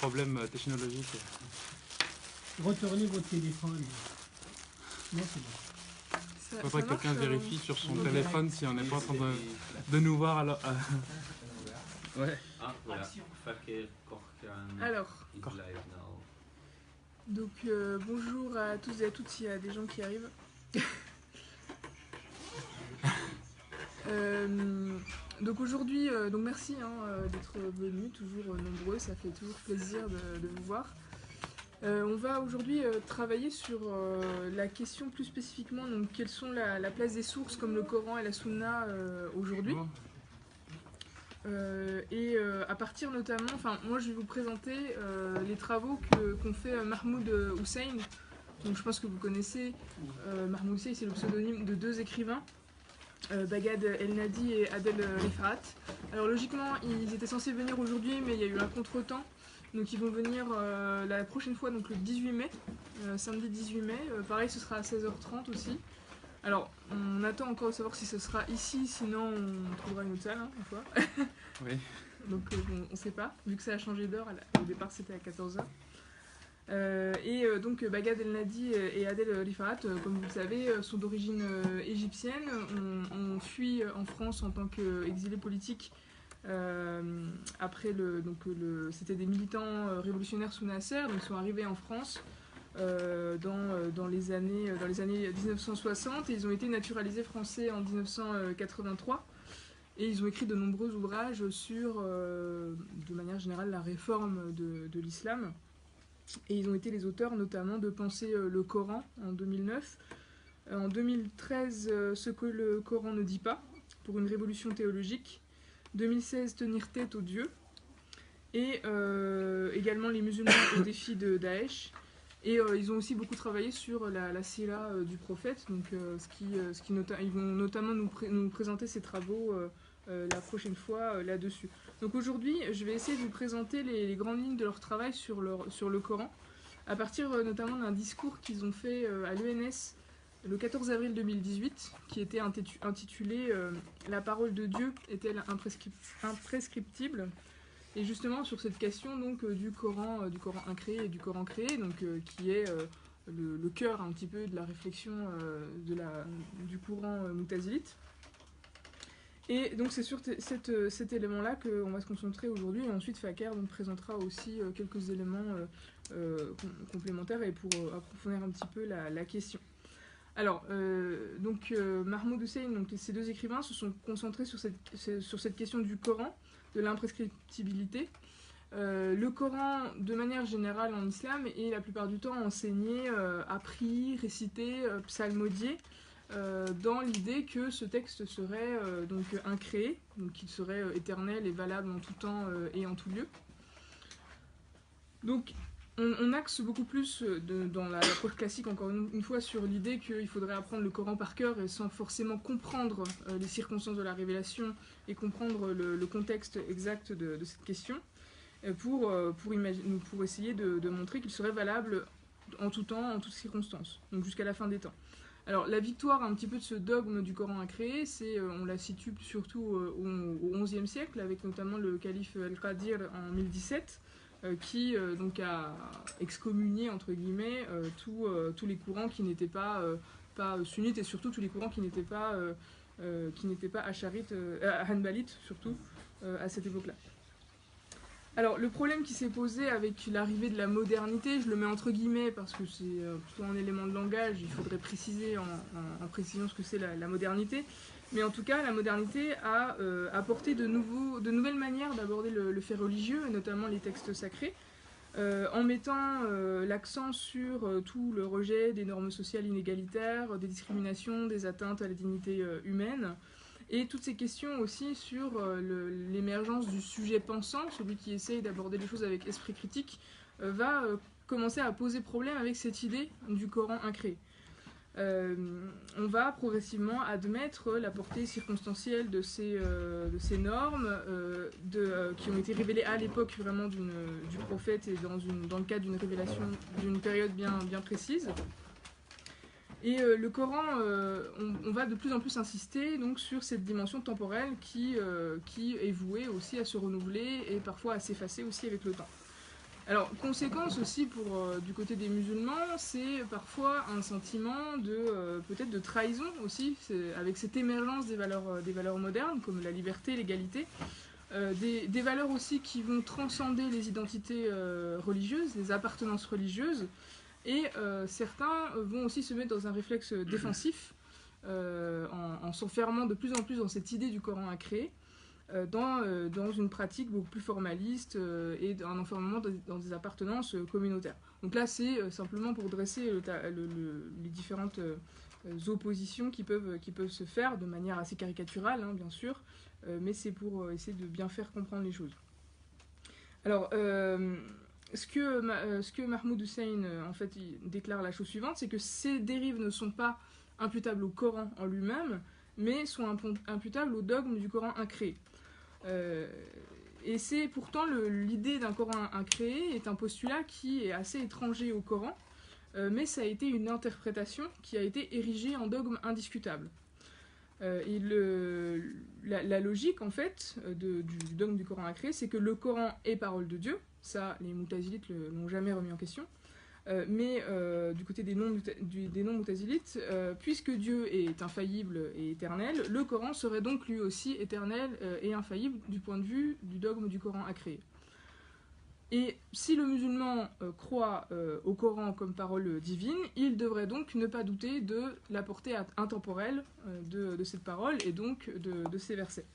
problème technologique. Retournez votre téléphone. Non, c'est bon. Il faudrait que quelqu'un vérifie sur son téléphone si on n'est pas en train de nous voir. Alors, ouais. Ah, voilà. Alors, donc bonjour à tous et à toutes s'il y a des gens qui arrivent. Donc aujourd'hui, donc merci d'être venus, toujours nombreux, ça fait toujours plaisir de vous voir. On va aujourd'hui travailler sur la question plus spécifiquement, donc quelles sont la place des sources comme le Coran et la Sunna aujourd'hui. À partir notamment, enfin moi je vais vous présenter les travaux qu'ont fait Mahmoud Hussein. Donc je pense que vous connaissez Mahmoud Hussein, c'est le pseudonyme de deux écrivains. Bagad El-Nadi et Adel Rifat. Alors logiquement ils étaient censés venir aujourd'hui mais il y a eu un contretemps, donc ils vont venir la prochaine fois, donc le 18 mai, samedi 18 mai, pareil ce sera à 16h30 aussi. Alors on attend encore de savoir si ce sera ici, sinon on trouvera une autre salle une fois. Oui. Donc on sait pas, vu que ça a changé d'heure, au départ c'était à 14h. Donc Bagad El-Nadi et Adel Rifat, comme vous le savez, sont d'origine égyptienne, ont fui en France en tant qu'exilés politiques après c'était des militants révolutionnaires sous Nasser, donc ils sont arrivés en France dans les années 1960 et ils ont été naturalisés français en 1983. Et ils ont écrit de nombreux ouvrages sur, de manière générale, la réforme de l'islam. Et ils ont été les auteurs notamment de Penser le Coran en 2009. En 2013, Ce que le Coran ne dit pas, pour une révolution théologique. 2016, Tenir tête aux dieux. Et également Les musulmans au défi de Daesh. Et ils ont aussi beaucoup travaillé sur la sira du prophète. Donc, ils vont notamment nous présenter ces travaux la prochaine fois là-dessus. Donc aujourd'hui, je vais essayer de vous présenter les grandes lignes de leur travail sur le Coran, à partir notamment d'un discours qu'ils ont fait à l'ENS le 14 avril 2018, qui était intitulé « La parole de Dieu est-elle imprescriptible ?» Et justement sur cette question donc, du Coran incréé et du Coran créé, donc, qui est le cœur un petit peu de la réflexion du courant mu'tazilite. Et donc c'est sur cet élément-là qu'on va se concentrer aujourd'hui, et ensuite Faker donc présentera aussi quelques éléments complémentaires et pour approfondir un petit peu la question. Alors, Mahmoud Hussein, donc ces deux écrivains se sont concentrés sur cette question du Coran, de l'imprescriptibilité. Le Coran, de manière générale en islam, est la plupart du temps enseigné, appris, récité, psalmodié, dans l'idée que ce texte serait donc incréé, donc qu'il serait éternel et valable en tout temps et en tout lieu. Donc on axe beaucoup plus dans l'approche classique, encore une fois, sur l'idée qu'il faudrait apprendre le Coran par cœur et sans forcément comprendre les circonstances de la révélation et comprendre le contexte exact de cette question, pour essayer de montrer qu'il serait valable en tout temps, en toutes circonstances, donc jusqu'à la fin des temps. Alors la victoire un petit peu de ce dogme du Coran incréé, on la situe surtout au XIe siècle, avec notamment le calife Al-Qadir en 1017, qui donc a excommunié entre guillemets tous les courants qui n'étaient pas sunnites, et surtout tous les courants qui n'étaient pas hanbalites surtout à cette époque-là. Alors le problème qui s'est posé avec l'arrivée de la modernité, je le mets entre guillemets parce que c'est plutôt un élément de langage, il faudrait préciser en précisant ce que c'est la modernité, mais en tout cas la modernité a apporté de nouvelles manières d'aborder le fait religieux, et notamment les textes sacrés, en mettant l'accent sur tout le rejet des normes sociales inégalitaires, des discriminations, des atteintes à la dignité humaine, et toutes ces questions aussi sur l'émergence du sujet pensant, celui qui essaye d'aborder les choses avec esprit critique, va commencer à poser problème avec cette idée du Coran incréé. On va progressivement admettre la portée circonstancielle de ces normes qui ont été révélées à l'époque vraiment du prophète et dans le cadre d'une révélation d'une période bien précise. Et le Coran, on va de plus en plus insister donc, sur cette dimension temporelle qui est vouée aussi à se renouveler et parfois à s'effacer aussi avec le temps. Alors, conséquence aussi du côté des musulmans, c'est parfois un sentiment peut-être de trahison aussi, avec cette émergence des valeurs modernes, comme la liberté, l'égalité, des valeurs aussi qui vont transcender les identités religieuses, les appartenances religieuses, et certains vont aussi se mettre dans un réflexe défensif, en s'enfermant de plus en plus dans cette idée du Coran à créer, dans une pratique beaucoup plus formaliste et un enfermement dans des appartenances communautaires. Donc là, c'est simplement pour dresser les différentes oppositions qui peuvent se faire de manière assez caricaturale, hein, bien sûr, mais c'est pour essayer de bien faire comprendre les choses. Alors, ce que Mahmoud Hussein en fait, il déclare la chose suivante, c'est que ces dérives ne sont pas imputables au Coran en lui-même, mais sont imputables au dogme du Coran incréé. Et c'est pourtant l'idée d'un Coran incréé est un postulat qui est assez étranger au Coran, mais ça a été une interprétation qui a été érigée en dogme indiscutable. Et la logique, en fait, du dogme du Coran incréé, c'est que le Coran est parole de Dieu. Ça, les Moutazilites l'ont jamais remis en question. Mais du côté des non-Moutazilites, puisque Dieu est infaillible et éternel, le Coran serait donc lui aussi éternel et infaillible du point de vue du dogme du Coran à créer. Et si le musulman croit au Coran comme parole divine, il devrait donc ne pas douter de la portée intemporelle de cette parole et donc de ces versets.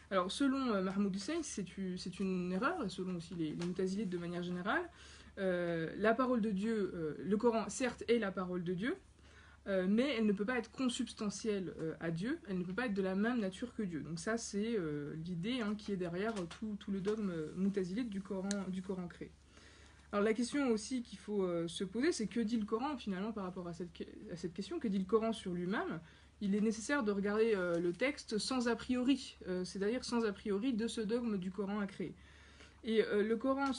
Alors selon Mahmoud Hussein, c'est une erreur, et selon aussi les Moutazilites de manière générale. La parole de Dieu, le Coran certes est la parole de Dieu, mais elle ne peut pas être consubstantielle à Dieu, elle ne peut pas être de la même nature que Dieu. Donc ça c'est l'idée qui est derrière tout le dogme moutazilite du Coran créé. Alors la question aussi qu'il faut se poser, c'est que dit le Coran finalement par rapport à cette question, que dit le Coran sur lui-même? Il est nécessaire de regarder le texte sans a priori, c'est-à-dire sans a priori de ce dogme du Coran à créer. Et le Coran,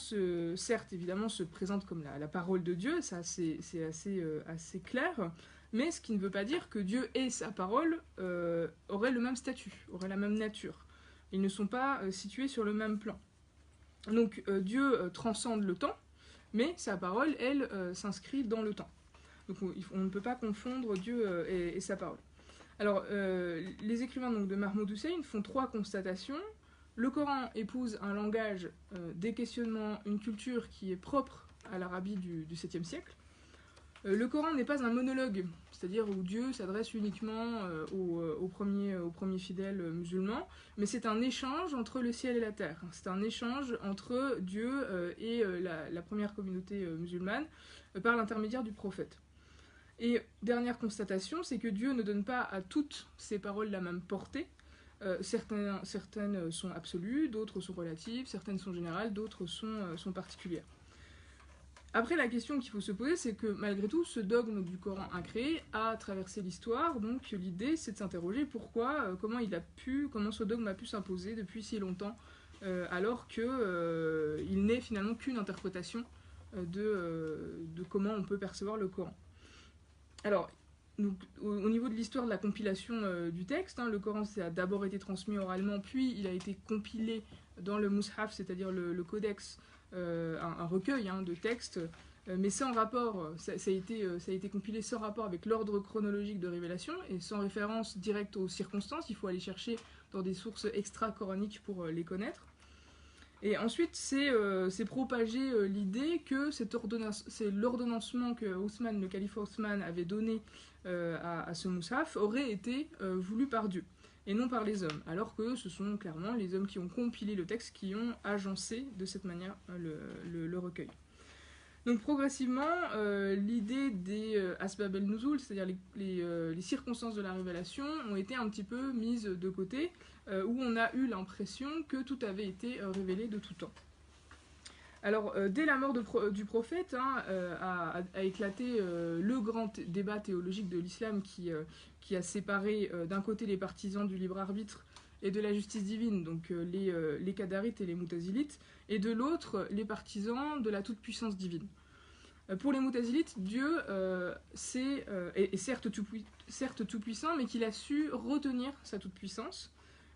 certes, évidemment, se présente comme la parole de Dieu, ça c'est assez clair, mais ce qui ne veut pas dire que Dieu et sa parole auraient le même statut, auraient la même nature. Ils ne sont pas situés sur le même plan. Donc Dieu transcende le temps, mais sa parole, elle, s'inscrit dans le temps. Donc on ne peut pas confondre Dieu et sa parole. Alors, les écrivains donc, de Mahmoud Hussein font 3 constatations. Le Coran épouse un langage, des questionnements, une culture qui est propre à l'Arabie du 7e siècle. Le Coran n'est pas un monologue, c'est-à-dire où Dieu s'adresse uniquement aux premiers fidèles musulmans, mais c'est un échange entre le ciel et la terre. C'est un échange entre Dieu et la première communauté musulmane par l'intermédiaire du prophète. Et dernière constatation, c'est que Dieu ne donne pas à toutes ces paroles la même portée. Certaines sont absolues, d'autres sont relatives, certaines sont générales, d'autres sont particulières. Après, la question qu'il faut se poser, c'est que malgré tout, ce dogme du Coran incréé a traversé l'histoire, donc l'idée c'est de s'interroger comment ce dogme a pu s'imposer depuis si longtemps, alors qu'il n'est finalement qu'une interprétation de comment on peut percevoir le Coran. Alors, donc, au niveau de l'histoire de la compilation du texte, le Coran a d'abord été transmis oralement, puis il a été compilé dans le Mushaf, c'est-à-dire le codex, un recueil de textes, mais sans rapport, ça a été compilé sans rapport avec l'ordre chronologique de révélation et sans référence directe aux circonstances. Il faut aller chercher dans des sources extra-coraniques pour les connaître. Et ensuite, c'est propagé l'idée que c'est l'ordonnancement que le calife Othman avait donné à ce Moushaf aurait été voulu par Dieu et non par les hommes, alors que ce sont clairement les hommes qui ont compilé le texte qui ont agencé de cette manière le recueil. Donc progressivement, l'idée des Asbab el-Nuzul, c'est-à-dire les circonstances de la révélation, ont été un petit peu mises de côté, où on a eu l'impression que tout avait été révélé de tout temps. Alors, dès la mort du prophète, a éclaté le grand débat théologique de l'islam qui a séparé d'un côté les partisans du libre arbitre et de la justice divine, donc les Qadarites et les Moutazilites, et de l'autre les partisans de la toute-puissance divine. Pour les Moutazilites, Dieu est certes tout-puissant, mais qu'il a su retenir sa toute-puissance.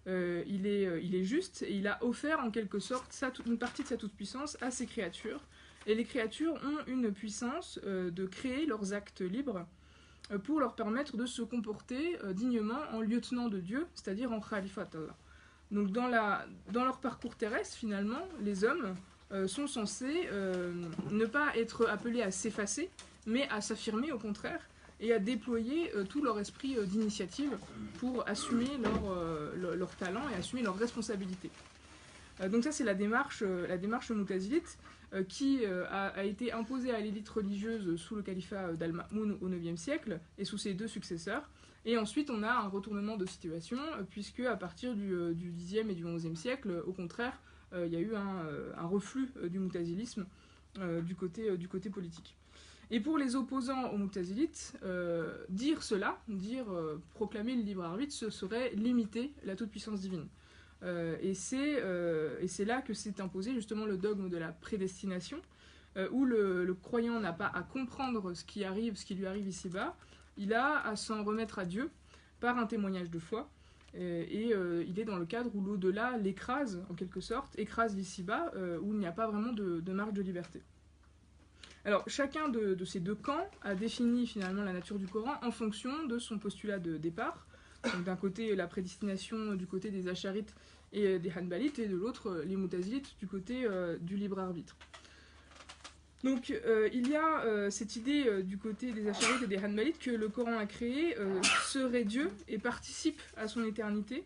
Il est juste et il a offert en quelque sorte une partie de sa toute-puissance à ses créatures. Et les créatures ont une puissance de créer leurs actes libres pour leur permettre de se comporter dignement en lieutenant de Dieu, c'est-à-dire en Khalifat Allah. Donc dans leur parcours terrestre, finalement, les hommes sont censés ne pas être appelés à s'effacer, mais à s'affirmer au contraire, et à déployer tout leur esprit d'initiative pour assumer leur talent et assumer leurs responsabilités. Donc ça, c'est la démarche moutazilite qui a été imposée à l'élite religieuse sous le califat d'Al-Ma'moun au IXe siècle et sous ses 2 successeurs. Et ensuite, on a un retournement de situation, puisque à partir du Xe et du XIe siècle, au contraire, il y a eu un reflux du moutazilisme du côté politique. Et pour les opposants aux moutazilites, dire cela, proclamer le libre arbitre, ce serait limiter la toute-puissance divine. Et c'est là que s'est imposé justement le dogme de la prédestination, où le croyant n'a pas à comprendre ce qui lui arrive ici-bas, il a à s'en remettre à Dieu par un témoignage de foi, et il est dans le cadre où l'au-delà l'écrase, en quelque sorte, écrase l'ici-bas, où il n'y a pas vraiment de marge de liberté. Alors, chacun de ces 2 camps a défini finalement la nature du Coran en fonction de son postulat de départ. Donc, d'un côté, la prédestination du côté des Acharites et des Hanbalites, et de l'autre, les Moutazilites du côté du libre arbitre. Donc, il y a cette idée du côté des Acharites et des Hanbalites que le Coran a créé serait Dieu et participe à son éternité,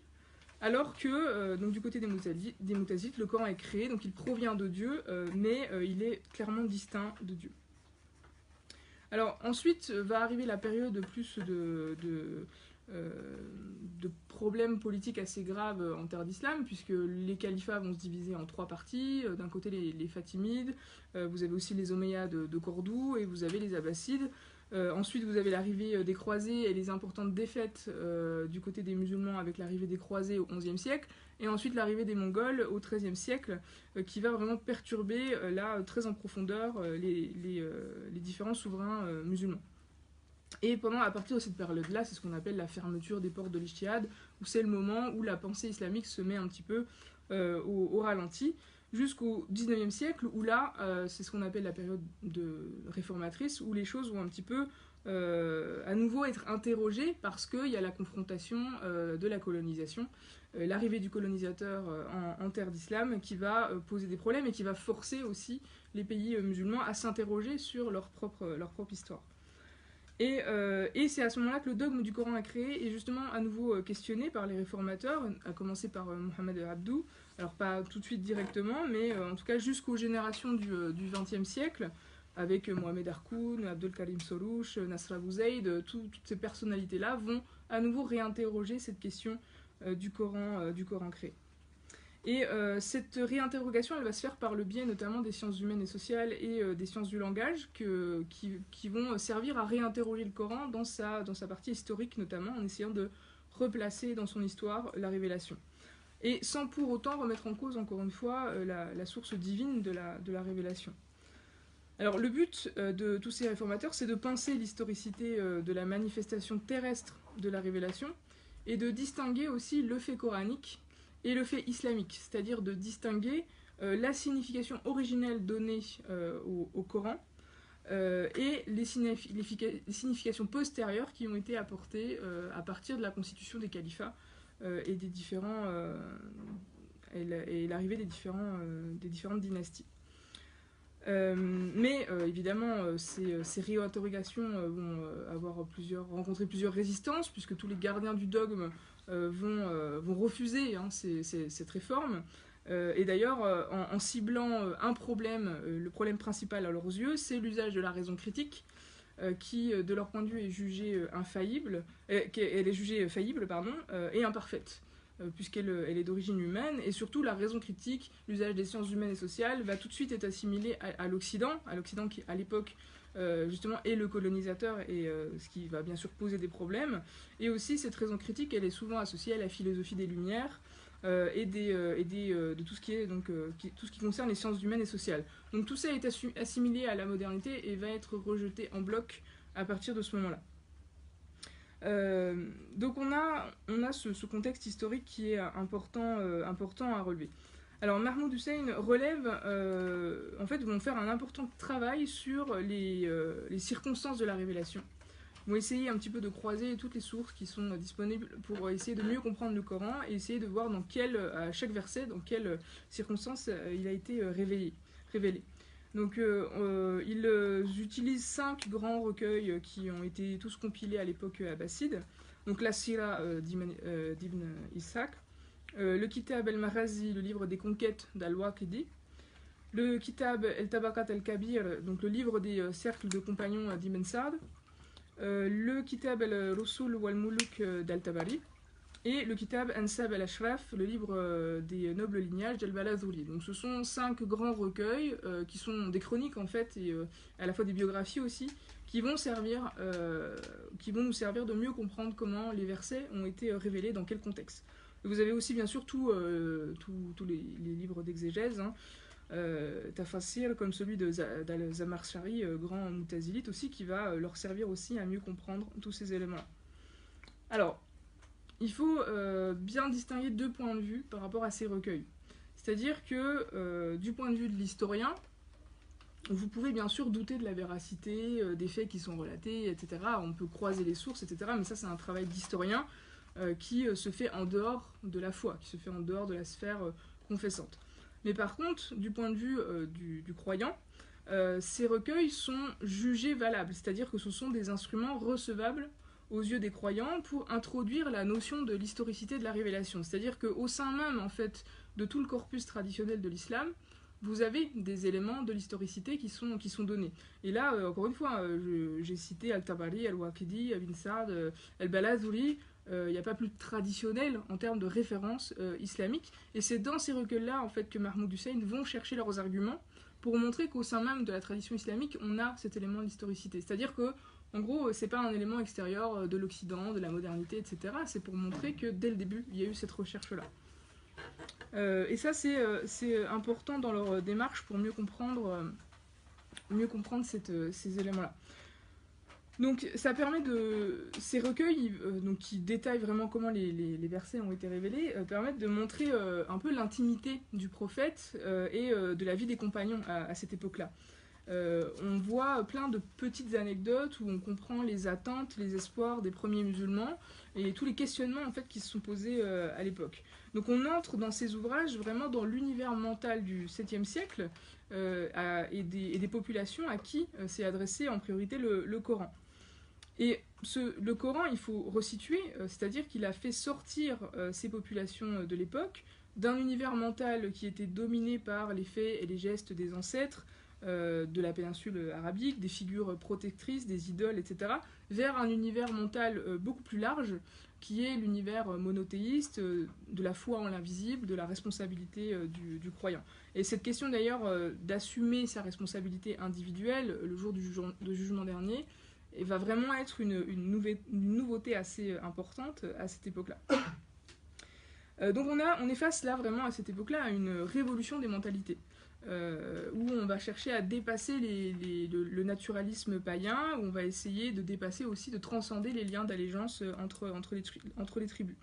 alors que donc, du côté des Moutazilites, le Coran est créé, donc il provient de Dieu, mais il est clairement distinct de Dieu. Alors ensuite va arriver la période plus de problèmes politiques assez graves en terre d'islam, puisque les califats vont se diviser en 3 parties. D'un côté les Fatimides, vous avez aussi les Omeyyades de Cordoue, et vous avez les Abbassides. Ensuite vous avez l'arrivée des croisés et les importantes défaites du côté des musulmans avec l'arrivée des croisés au XIe siècle, et ensuite l'arrivée des Mongols au XIIIe siècle, qui va vraiment perturber là très en profondeur les différents souverains musulmans. Et à partir de cette période-là, c'est ce qu'on appelle la fermeture des portes de l'Ijtihad, où c'est le moment où la pensée islamique se met un petit peu au ralenti, jusqu'au XIXe siècle, où là, c'est ce qu'on appelle la période réformatrice, où les choses vont un petit peu à nouveau être interrogées, parce qu'il y a la confrontation de la colonisation, l'arrivée du colonisateur en terre d'islam, qui va poser des problèmes et qui va forcer aussi les pays musulmans à s'interroger sur leur propre histoire. Et c'est à ce moment-là que le dogme du Coran a créé, et justement à nouveau questionné par les réformateurs, à commencer par Mohammed Abdou, alors pas tout de suite directement, mais en tout cas jusqu'aux générations du XXe siècle, avec Mohamed Harkoun, Abdel Karim Soroush, Nasra Bouzaïd, toutes ces personnalités-là vont à nouveau réinterroger cette question du Coran créé. Et cette réinterrogation, elle va se faire par le biais notamment des sciences humaines et sociales et des sciences du langage qui vont servir à réinterroger le Coran dans sa partie historique notamment, en essayant de replacer dans son histoire la révélation. Et sans pour autant remettre en cause, encore une fois, la source divine de la révélation. Alors le but de tous ces réformateurs, c'est de penser l'historicité de la manifestation terrestre de la révélation, et de distinguer aussi le fait coranique et le fait islamique, c'est-à-dire de distinguer la signification originelle donnée au Coran et les significations postérieures qui ont été apportées à partir de la constitution des califats et des différents et l'arrivée des différentes dynasties. Mais évidemment, ces réinterrogations vont rencontrer plusieurs résistances, puisque tous les gardiens du dogme vont refuser cette réforme. Et d'ailleurs, en ciblant un problème, le problème principal à leurs yeux, c'est l'usage de la raison critique, qui, de leur point de vue, est jugée faillible et imparfaite, puisqu'elle est d'origine humaine, et surtout la raison critique, l'usage des sciences humaines et sociales, va tout de suite être assimilé à l'Occident qui, à l'époque, justement, est le colonisateur, et ce qui va bien sûr poser des problèmes. Et aussi, cette raison critique, elle est souvent associée à la philosophie des Lumières, de tout ce qui est tout ce qui concerne les sciences humaines et sociales. Donc tout ça est assimilé à la modernité et va être rejeté en bloc à partir de ce moment-là. Donc on a ce contexte historique qui est important à relever. Alors Mahmoud Hussein relève, en fait, vont faire un important travail sur les circonstances de la révélation. Ils vont essayer un petit peu de croiser toutes les sources qui sont disponibles pour essayer de mieux comprendre le Coran et essayer de voir à chaque verset, dans quelles circonstances il a été révélé. Donc ils utilisent 5 grands recueils qui ont été tous compilés à l'époque abbasside. Donc la Sira d'Ibn Ishaq, le Kitab el-Maghazi, le livre des conquêtes d'Al-Waqidi, le Kitab el-Tabakat el-Kabir, donc le livre des cercles de compagnons d'Ibn Sa'd, le Kitab el-Rusul wal-Muluk d'Al-Tabari, et le Kitab Ansab al-Ashraf, le livre des nobles lignages d'Al-Balazuli. Donc ce sont 5 grands recueils qui sont des chroniques en fait, et à la fois des biographies aussi, qui vont nous servir de mieux comprendre comment les versets ont été révélés, dans quel contexte. Vous avez aussi bien sûr tous les livres d'exégèse, Tafassir, comme celui d'Al-Zamarshari, grand moutazilite aussi, qui va leur servir aussi à mieux comprendre tous ces éléments-là. Alors, il faut bien distinguer 2 points de vue par rapport à ces recueils. C'est-à-dire que, du point de vue de l'historien, vous pouvez bien sûr douter de la véracité des faits qui sont relatés, etc. On peut croiser les sources, etc. Mais ça, c'est un travail d'historien qui se fait en dehors de la foi, qui se fait en dehors de la sphère confessante. Mais par contre, du point de vue du croyant, ces recueils sont jugés valables, c'est-à-dire que ce sont des instruments recevables aux yeux des croyants pour introduire la notion de l'historicité de la révélation. C'est-à-dire qu'au sein même, en fait, de tout le corpus traditionnel de l'islam, vous avez des éléments de l'historicité qui sont donnés. Et là, encore une fois, j'ai cité Al-Tabari, Al-Waqidi, Ibn Sa'd, Al-Balazuri. Il n'y a pas plus traditionnel en termes de référence islamique. Et c'est dans ces recueils-là, en fait, que Mahmoud Hussein vont chercher leurs arguments pour montrer qu'au sein même de la tradition islamique, on a cet élément d'historicité. C'est-à-dire que, en gros, c'est pas un élément extérieur de l'Occident, de la modernité, etc. C'est pour montrer que dès le début, il y a eu cette recherche-là. Et ça, c'est important dans leur démarche pour mieux comprendre ces éléments-là. Donc, ça permet ces recueils, donc, qui détaillent vraiment comment les versets ont été révélés, permettent de montrer un peu l'intimité du prophète et de la vie des compagnons à cette époque-là. On voit plein de petites anecdotes où on comprend les attentes, les espoirs des premiers musulmans et tous les questionnements en fait, qui se sont posés à l'époque. Donc on entre dans ces ouvrages vraiment dans l'univers mental du 7e siècle et des populations à qui s'est adressé en priorité le Coran. Et le Coran, il faut resituer, c'est-à-dire qu'il a fait sortir ces populations de l'époque d'un univers mental qui était dominé par les faits et les gestes des ancêtres, de la péninsule arabique, des figures protectrices, des idoles, etc., vers un univers mental beaucoup plus large, qui est l'univers monothéiste, de la foi en l'invisible, de la responsabilité du croyant. Et cette question d'ailleurs d'assumer sa responsabilité individuelle le jour du jugement dernier, et va vraiment être une nouveauté assez importante à cette époque-là. Donc on est face là vraiment à cette époque-là à une révolution des mentalités. Où on va chercher à dépasser le naturalisme païen, où on va essayer de dépasser aussi, de transcender les liens d'allégeance entre les tribus.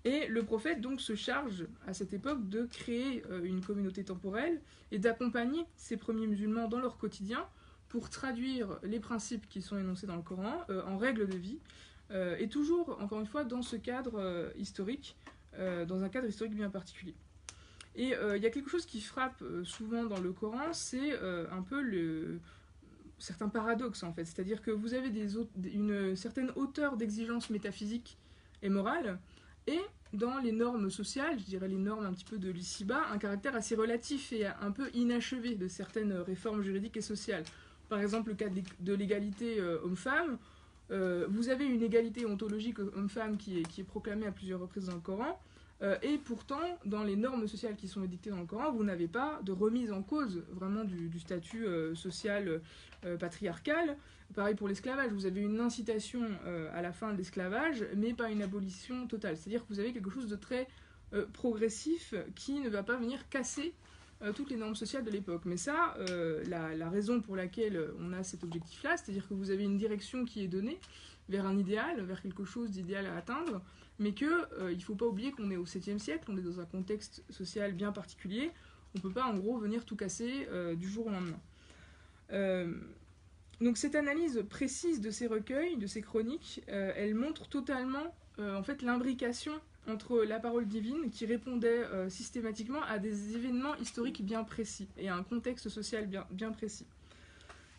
Et le prophète donc se charge à cette époque de créer une communauté temporelle et d'accompagner ces premiers musulmans dans leur quotidien pour traduire les principes qui sont énoncés dans le Coran en règles de vie, et toujours, encore une fois, dans ce cadre historique, dans un cadre historique bien particulier. Et il y a quelque chose qui frappe souvent dans le Coran, c'est un peu certains paradoxes en fait. C'est-à-dire que vous avez une certaine hauteur d'exigence métaphysique et morale, et dans les normes sociales, je dirais les normes un petit peu de l'ici-bas, un caractère assez relatif et un peu inachevé de certaines réformes juridiques et sociales. Par exemple, le cas de l'égalité homme-femme, vous avez une égalité ontologique homme-femme qui est proclamée à plusieurs reprises dans le Coran, et pourtant, dans les normes sociales qui sont édictées dans le Coran, vous n'avez pas de remise en cause vraiment du statut social patriarcal. Pareil pour l'esclavage, vous avez une incitation à la fin de l'esclavage, mais pas une abolition totale. C'est-à-dire que vous avez quelque chose de très progressif qui ne va pas venir casser toutes les normes sociales de l'époque. Mais ça, la raison pour laquelle on a cet objectif-là, c'est-à-dire que vous avez une direction qui est donnée vers un idéal, vers quelque chose d'idéal à atteindre, mais qu'il ne faut pas oublier qu'on est au 7e siècle, on est dans un contexte social bien particulier, on ne peut pas en gros venir tout casser du jour au lendemain. Donc cette analyse précise de ces recueils, de ces chroniques, elle montre totalement en fait l'imbrication entre la parole divine qui répondait systématiquement à des événements historiques bien précis et à un contexte social bien précis.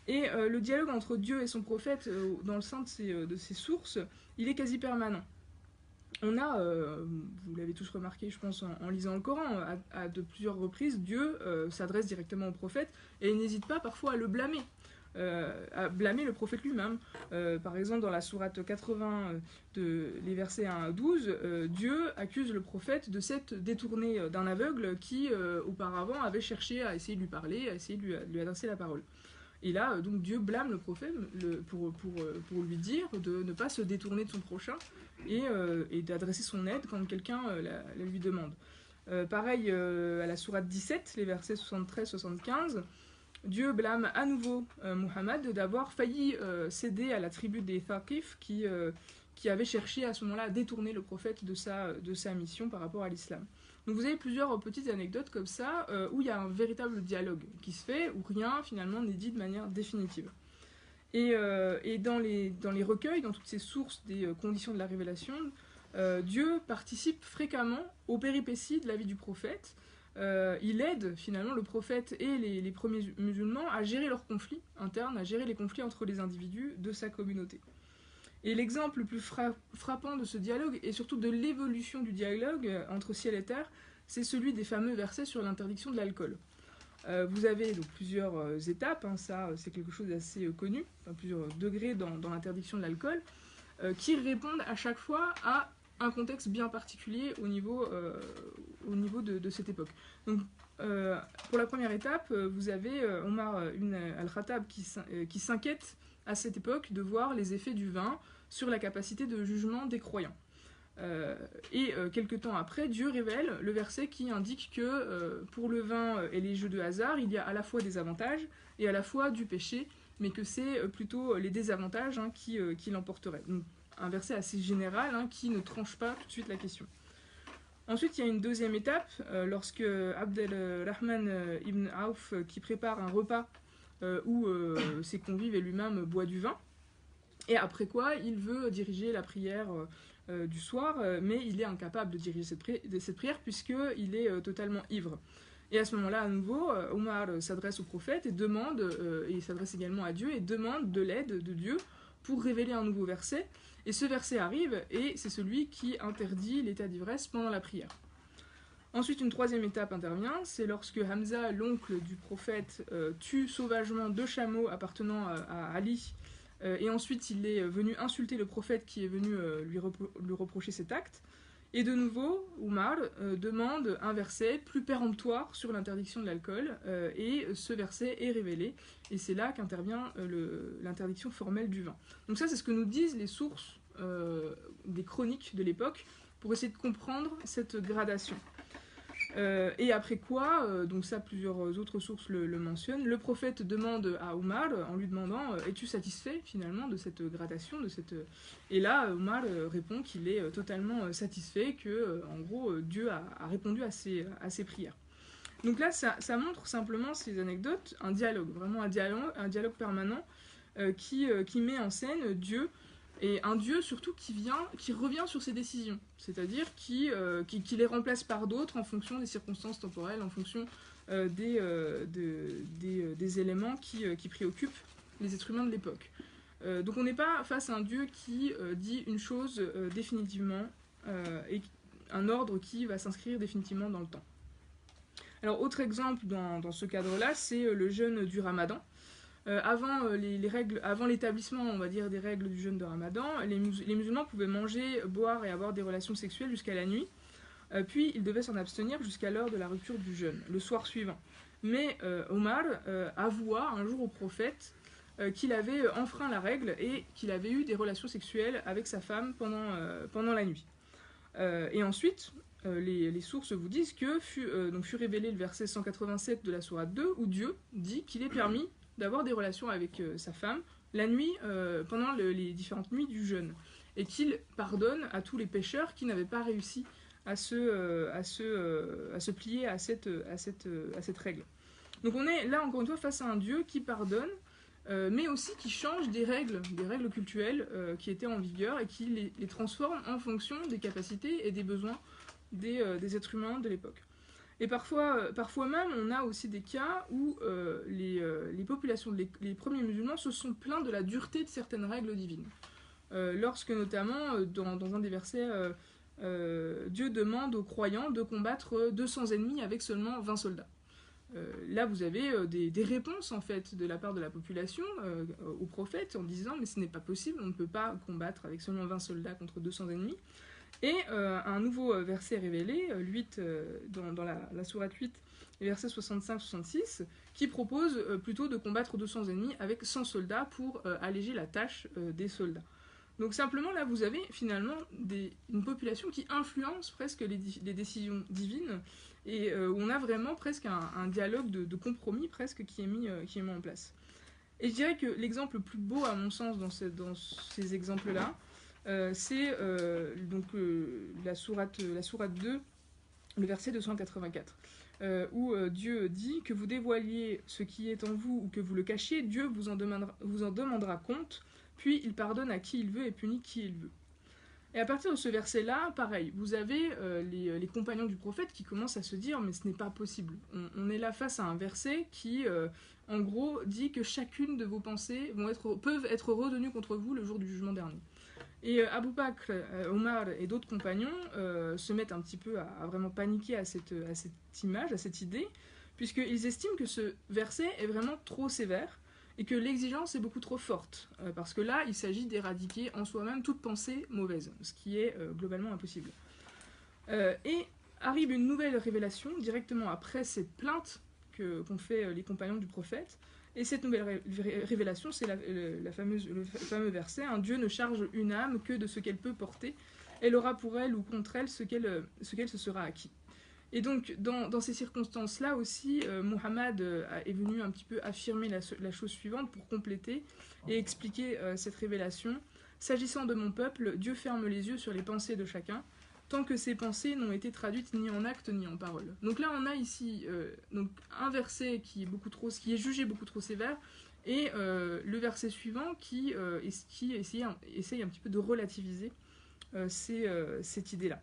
Et le dialogue entre Dieu et son prophète dans le sein de ces sources, il est quasi permanent. On a, vous l'avez tous remarqué je pense en lisant le Coran, à de plusieurs reprises, Dieu s'adresse directement au prophète et il n'hésite pas parfois à le blâmer. À blâmer le prophète lui-même. Par exemple, dans la sourate 80, les versets 1 à 12, Dieu accuse le prophète de s'être détourné d'un aveugle qui, auparavant, avait cherché à essayer de lui parler, à essayer de lui adresser la parole. Et là, donc, Dieu blâme le prophète pour lui dire de ne pas se détourner de son prochain et d'adresser son aide quand quelqu'un la lui demande. Pareil, à la sourate 17, les versets 73-75, Dieu blâme à nouveau Muhammad d'avoir failli céder à la tribu des Thaqif qui avait cherché à ce moment-là à détourner le prophète de sa mission par rapport à l'islam. Donc vous avez plusieurs petites anecdotes comme ça où il y a un véritable dialogue qui se fait, où rien finalement n'est dit de manière définitive. Et dans les recueils, dans toutes ces sources des conditions de la révélation, Dieu participe fréquemment aux péripéties de la vie du prophète. Il aide finalement le prophète et les premiers musulmans à gérer leurs conflits internes, à gérer les conflits entre les individus de sa communauté. Et l'exemple le plus frappant de ce dialogue, et surtout de l'évolution du dialogue entre ciel et terre, c'est celui des fameux versets sur l'interdiction de l'alcool. Vous avez donc plusieurs étapes, ça c'est quelque chose d'assez connu, enfin, plusieurs degrés dans l'interdiction de l'alcool, qui répondent à chaque fois à un contexte bien particulier au niveau de cette époque. Donc, pour la première étape, vous avez Omar ibn al-Khattab qui s'inquiète à cette époque de voir les effets du vin sur la capacité de jugement des croyants. Quelque temps après, Dieu révèle le verset qui indique que pour le vin et les jeux de hasard, il y a à la fois des avantages et à la fois du péché, mais que c'est plutôt les désavantages qui l'emporteraient. Donc, un verset assez général qui ne tranche pas tout de suite la question. Ensuite, il y a une deuxième étape, lorsque Abdelrahman ibn Auf, qui prépare un repas où ses convives et lui-même boit du vin, et après quoi, il veut diriger la prière du soir, mais il est incapable de diriger cette prière puisqu'il est totalement ivre. Et à ce moment-là, à nouveau, Omar s'adresse au prophète et demande, et il s'adresse également à Dieu, et demande de l'aide de Dieu pour révéler un nouveau verset. Et ce verset arrive, et c'est celui qui interdit l'état d'ivresse pendant la prière. Ensuite, une troisième étape intervient, c'est lorsque Hamza, l'oncle du prophète, tue sauvagement 2 chameaux appartenant à Ali, et ensuite il est venu insulter le prophète qui est venu lui reprocher cet acte. Et de nouveau, Omar demande un verset plus péremptoire sur l'interdiction de l'alcool, et ce verset est révélé, et c'est là qu'intervient l'interdiction formelle du vin. Donc ça, c'est ce que nous disent les sources des chroniques de l'époque, pour essayer de comprendre cette gradation. Et après quoi, donc ça plusieurs autres sources le mentionnent, le prophète demande à Omar en lui demandant es-tu satisfait finalement de cette gradation Et là Omar répond qu'il est totalement satisfait, que en gros Dieu a répondu à ses prières. Donc là ça montre simplement ces anecdotes, un dialogue, vraiment un dialogue permanent qui met en scène Dieu. Et un Dieu surtout qui revient sur ses décisions, c'est-à-dire qui les remplace par d'autres en fonction des circonstances temporelles, en fonction des éléments qui préoccupent les êtres humains de l'époque. Donc on n'est pas face à un Dieu qui dit une chose définitivement, et un ordre qui va s'inscrire définitivement dans le temps. Alors autre exemple dans ce cadre-là, c'est le jeûne du Ramadan. Avant l'établissement, on va dire, des règles du jeûne de Ramadan, les musulmans pouvaient manger, boire et avoir des relations sexuelles jusqu'à la nuit, puis ils devaient s'en abstenir jusqu'à l'heure de la rupture du jeûne, le soir suivant. Mais Omar avoua un jour au prophète qu'il avait enfreint la règle et qu'il avait eu des relations sexuelles avec sa femme pendant la nuit. Et ensuite, les sources vous disent que fut révélé le verset 187 de la sourate 2, où Dieu dit qu'il est permis d'avoir des relations avec sa femme la nuit, pendant les différentes nuits du jeûne, et qu'il pardonne à tous les pécheurs qui n'avaient pas réussi à se plier à cette règle. Donc on est là encore une fois face à un Dieu qui pardonne, mais aussi qui change des règles cultuelles qui étaient en vigueur et qui les transforme en fonction des capacités et des besoins des êtres humains de l'époque. Et parfois même, on a aussi des cas où les populations, les premiers musulmans se sont plaints de la dureté de certaines règles divines. Lorsque notamment, dans un des versets, Dieu demande aux croyants de combattre 200 ennemis avec seulement 20 soldats. Là, vous avez des réponses en fait de la part de la population au prophète en disant mais ce n'est pas possible, on ne peut pas combattre avec seulement 20 soldats contre 200 ennemis. Et un nouveau verset révélé, dans la sourate 8, verset 65-66, qui propose plutôt de combattre 200 ennemis avec 100 soldats pour alléger la tâche des soldats. Donc simplement là vous avez finalement une population qui influence presque les décisions divines et où on a vraiment presque un dialogue de compromis presque qui est mis en place. Et je dirais que l'exemple le plus beau à mon sens dans ces exemples-là, c'est la sourate 2, le verset 284, où Dieu dit que vous dévoiliez ce qui est en vous ou que vous le cachiez, Dieu vous en demandera compte, puis il pardonne à qui il veut et punit qui il veut. Et à partir de ce verset-là, pareil, vous avez les compagnons du prophète qui commencent à se dire mais ce n'est pas possible. On est là face à un verset qui, en gros, dit que chacune de vos pensées peuvent être retenues contre vous le jour du jugement dernier. Et Abu Bakr, Omar et d'autres compagnons se mettent un petit peu à vraiment paniquer à cette image, à cette idée, puisqu'ils estiment que ce verset est vraiment trop sévère et que l'exigence est beaucoup trop forte, parce que là, il s'agit d'éradiquer en soi-même toute pensée mauvaise, ce qui est globalement impossible. Et arrive une nouvelle révélation, directement après cette plainte qu'ont fait les compagnons du prophète, et cette nouvelle révélation, c'est le fameux verset, « Dieu ne charge une âme que de ce qu'elle peut porter, elle aura pour elle ou contre elle ce qu'elle se sera acquis. » Et donc, dans ces circonstances-là aussi, Muhammad est venu un petit peu affirmer la chose suivante pour compléter et expliquer cette révélation. « S'agissant de mon peuple, Dieu ferme les yeux sur les pensées de chacun, tant que ces pensées n'ont été traduites ni en actes ni en paroles. » Donc là, on a ici un verset qui est jugé beaucoup trop sévère, et le verset suivant qui essaye un petit peu de relativiser cette idée-là.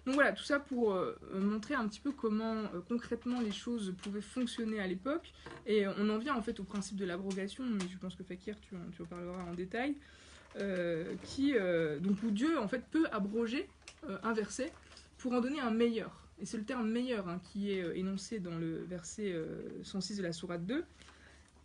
Donc voilà, tout ça pour montrer un petit peu comment concrètement les choses pouvaient fonctionner à l'époque, et on en vient en fait au principe de l'abrogation, mais je pense que Fakir, tu en parleras en détail, où Dieu en fait peut abroger un verset pour en donner un meilleur. Et c'est le terme meilleur qui est énoncé dans le verset 106 de la sourate 2.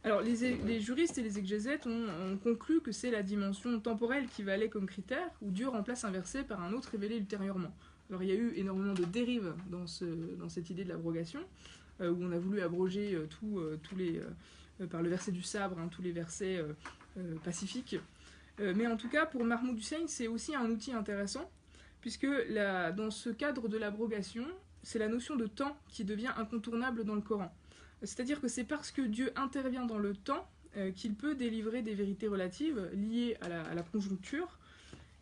Alors les juristes et les exégètes ont conclu que c'est la dimension temporelle qui valait comme critère, où Dieu remplace un verset par un autre révélé ultérieurement. Alors il y a eu énormément de dérives dans cette idée de l'abrogation, où on a voulu abroger par le verset du sabre, tous les versets pacifiques. Mais en tout cas, pour Mahmoud Hussein, c'est aussi un outil intéressant, puisque dans ce cadre de l'abrogation, c'est la notion de temps qui devient incontournable dans le Coran. C'est-à-dire que c'est parce que Dieu intervient dans le temps qu'il peut délivrer des vérités relatives liées à la conjoncture,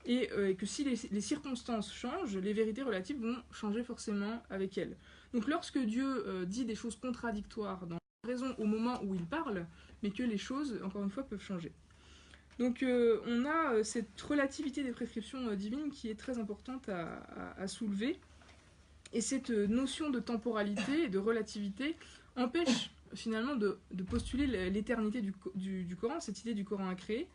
et que si les circonstances changent, les vérités relatives vont changer forcément avec elles. Donc lorsque Dieu dit des choses contradictoires dans la raison au moment où il parle, mais que les choses, encore une fois, peuvent changer. Donc on a cette relativité des prescriptions divines qui est très importante à soulever, et cette notion de temporalité et de relativité empêche finalement de postuler l'éternité du Coran, cette idée du Coran incréé,